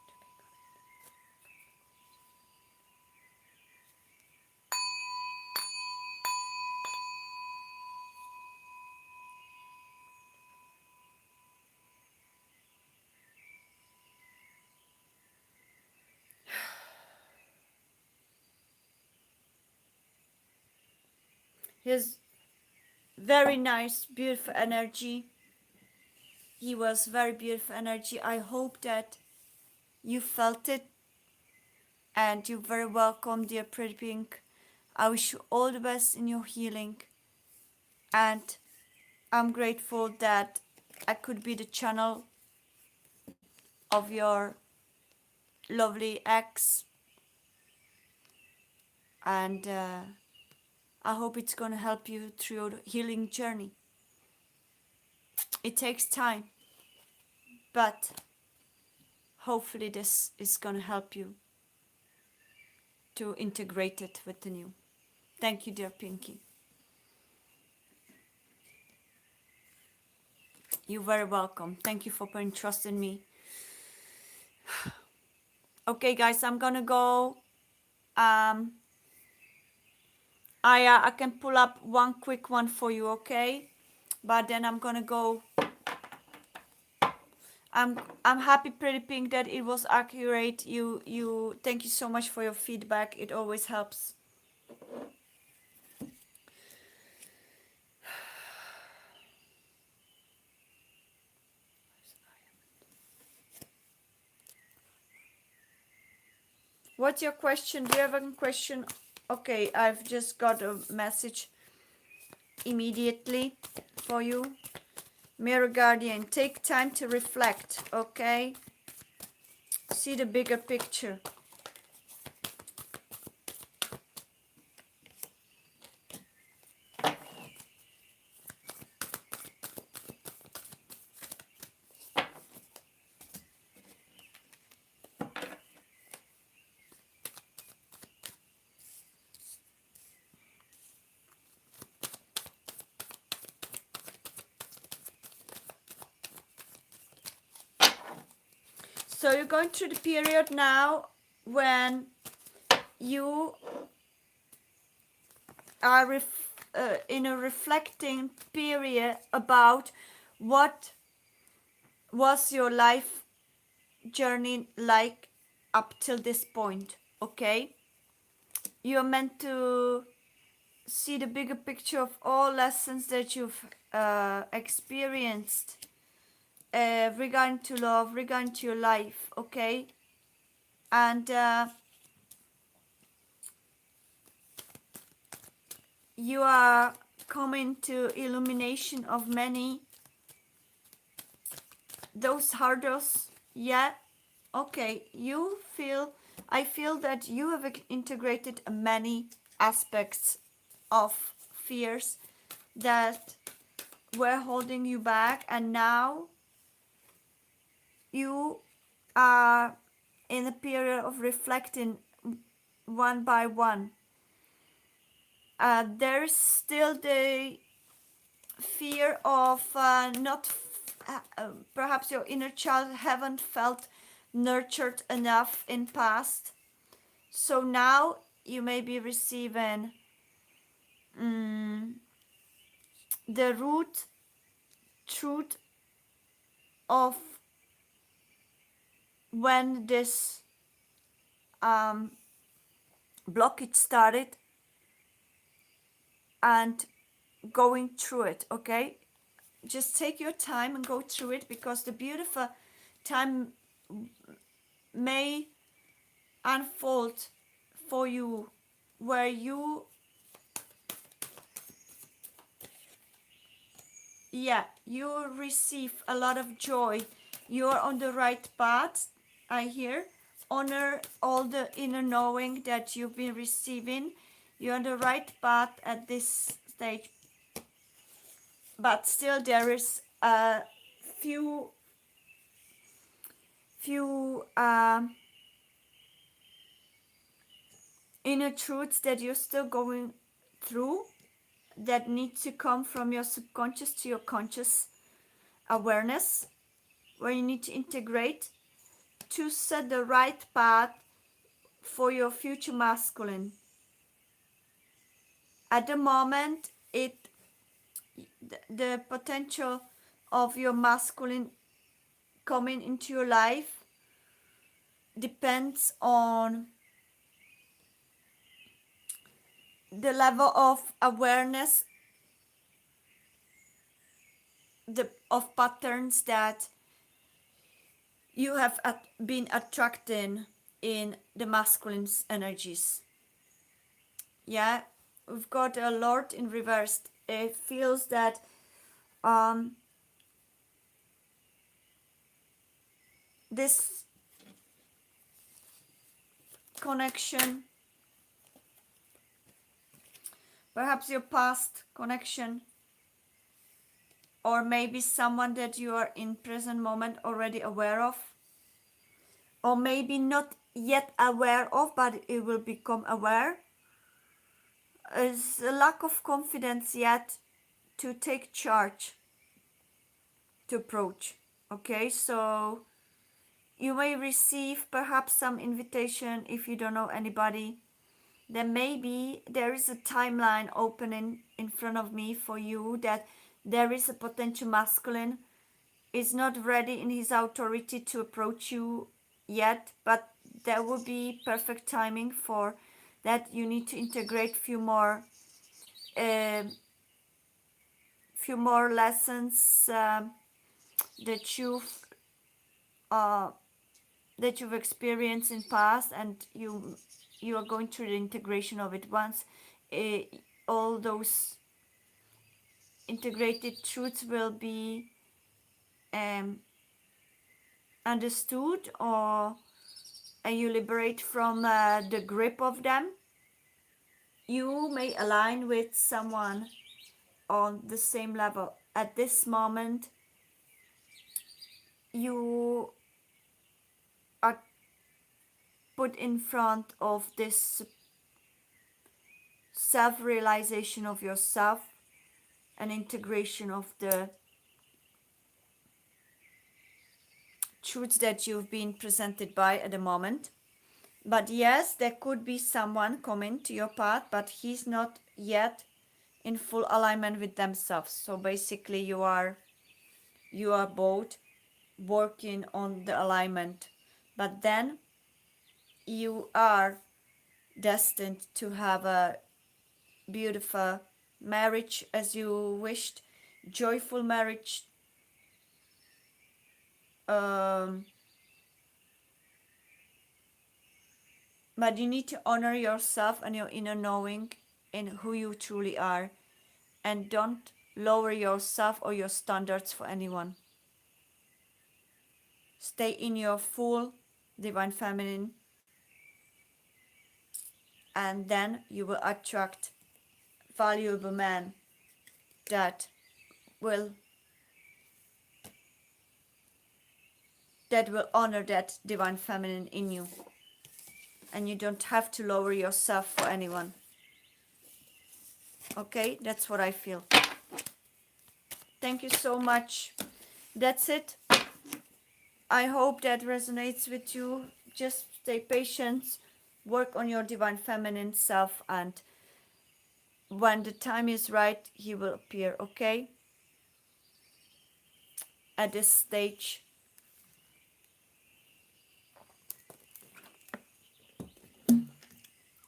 to be connected. His very nice, beautiful energy. He was very beautiful energy. I hope that you felt it, and you're very welcome, dear Pretty Pink. I wish you all the best in your healing, and I'm grateful that I could be the channel of your lovely ex, and I hope it's going to help you through your healing journey. It takes time, but hopefully this is going to help you to integrate it with the new. Thank you, dear Pinky. You're very welcome. Thank you for putting trust in me. Okay, guys, I'm gonna go. I can pull up one quick one for you, okay? But then I'm gonna go. I'm happy, Pretty Pink, that it was accurate. You thank you so much for your feedback. It always helps. What's your question? Do you have a question? Okay, I've just got a message immediately for you. Mirror Guardian, take time to reflect, okay? See the bigger picture. So you're going through the period now when you are in a reflecting period about what was your life journey like up till this point, okay? You're meant to see the bigger picture of all lessons that you've experienced regarding to love, regarding to your life, okay? And you are coming to illumination of many those hurdles. Yeah, okay, I feel that you have integrated many aspects of fears that were holding you back, and now you are in a period of reflecting one by one. There's still the fear of not perhaps your inner child haven't felt nurtured enough in past, so now you may be receiving the root truth of when this blockage started and going through it, okay? Just take your time and go through it, because the beautiful time may unfold for you where you receive a lot of joy. You're on the right path, I hear. Honor all the inner knowing that you've been receiving. You're on the right path at this stage, but still there is a few inner truths that you're still going through that need to come from your subconscious to your conscious awareness, where you need to integrate to set the right path for your future masculine. At the moment, the potential of your masculine coming into your life depends on the level of awareness of patterns that you have been attracting in the masculine's energies. Yeah, we've got a Lord in reverse. It feels that this connection, perhaps your past connection, or maybe someone that you are in present moment already aware of, or maybe not yet aware of, but it will become aware, is a lack of confidence yet to take charge, to approach. Okay, so you may receive perhaps some invitation if you don't know anybody. Then maybe there is a timeline opening in front of me for you, that there is a potential masculine is not ready in his authority to approach you yet, but there will be perfect timing for that. You need to integrate uh, few more lessons that uh, you've experienced in past, and you are going through the integration of it. Once uh, all those integrated truths will be um, understood, or you liberate from the grip of them, you may align with someone on the same level. At this moment, you are put in front of this self-realization of yourself and integration of the truths that you've been presented by at the moment. But yes, there could be someone coming to your path, but he's not yet in full alignment with themselves. So basically you are both working on the alignment, but then you are destined to have a beautiful marriage as you wished, joyful marriage, um, but you need to honor yourself and your inner knowing in who you truly are, and don't lower yourself or your standards for anyone. Stay in your full divine feminine, and then you will attract valuable men that will honor that divine feminine in you, and you don't have to lower yourself for anyone. Okay, that's what I feel. Thank you so much. That's it. I hope that resonates with you. Just stay patient, work on your divine feminine self, and when the time is right, he will appear. Okay, at this stage.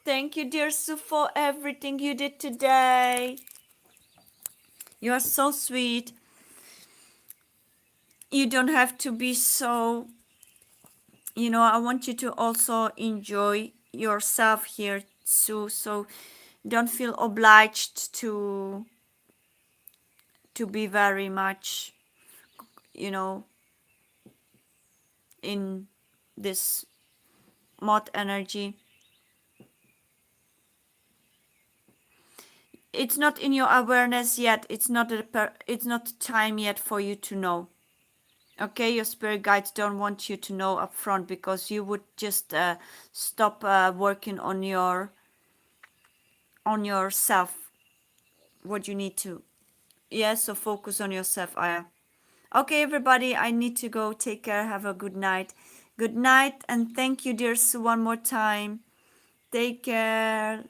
Thank you, dear Sue, for everything you did today. You are so sweet. You don't have to be so, I want you to also enjoy yourself here, Sue. So don't feel obliged to be very much, in this mod energy. It's not in your awareness yet. It's not time yet for you to know. Okay, your spirit guides don't want you to know up front, because you would just stop working on yourself. What you need to, so focus on yourself, Aya. Okay, everybody, I need to go. Take care. Have a good night. Good night, and thank you, dear Sue, one more time. Take care.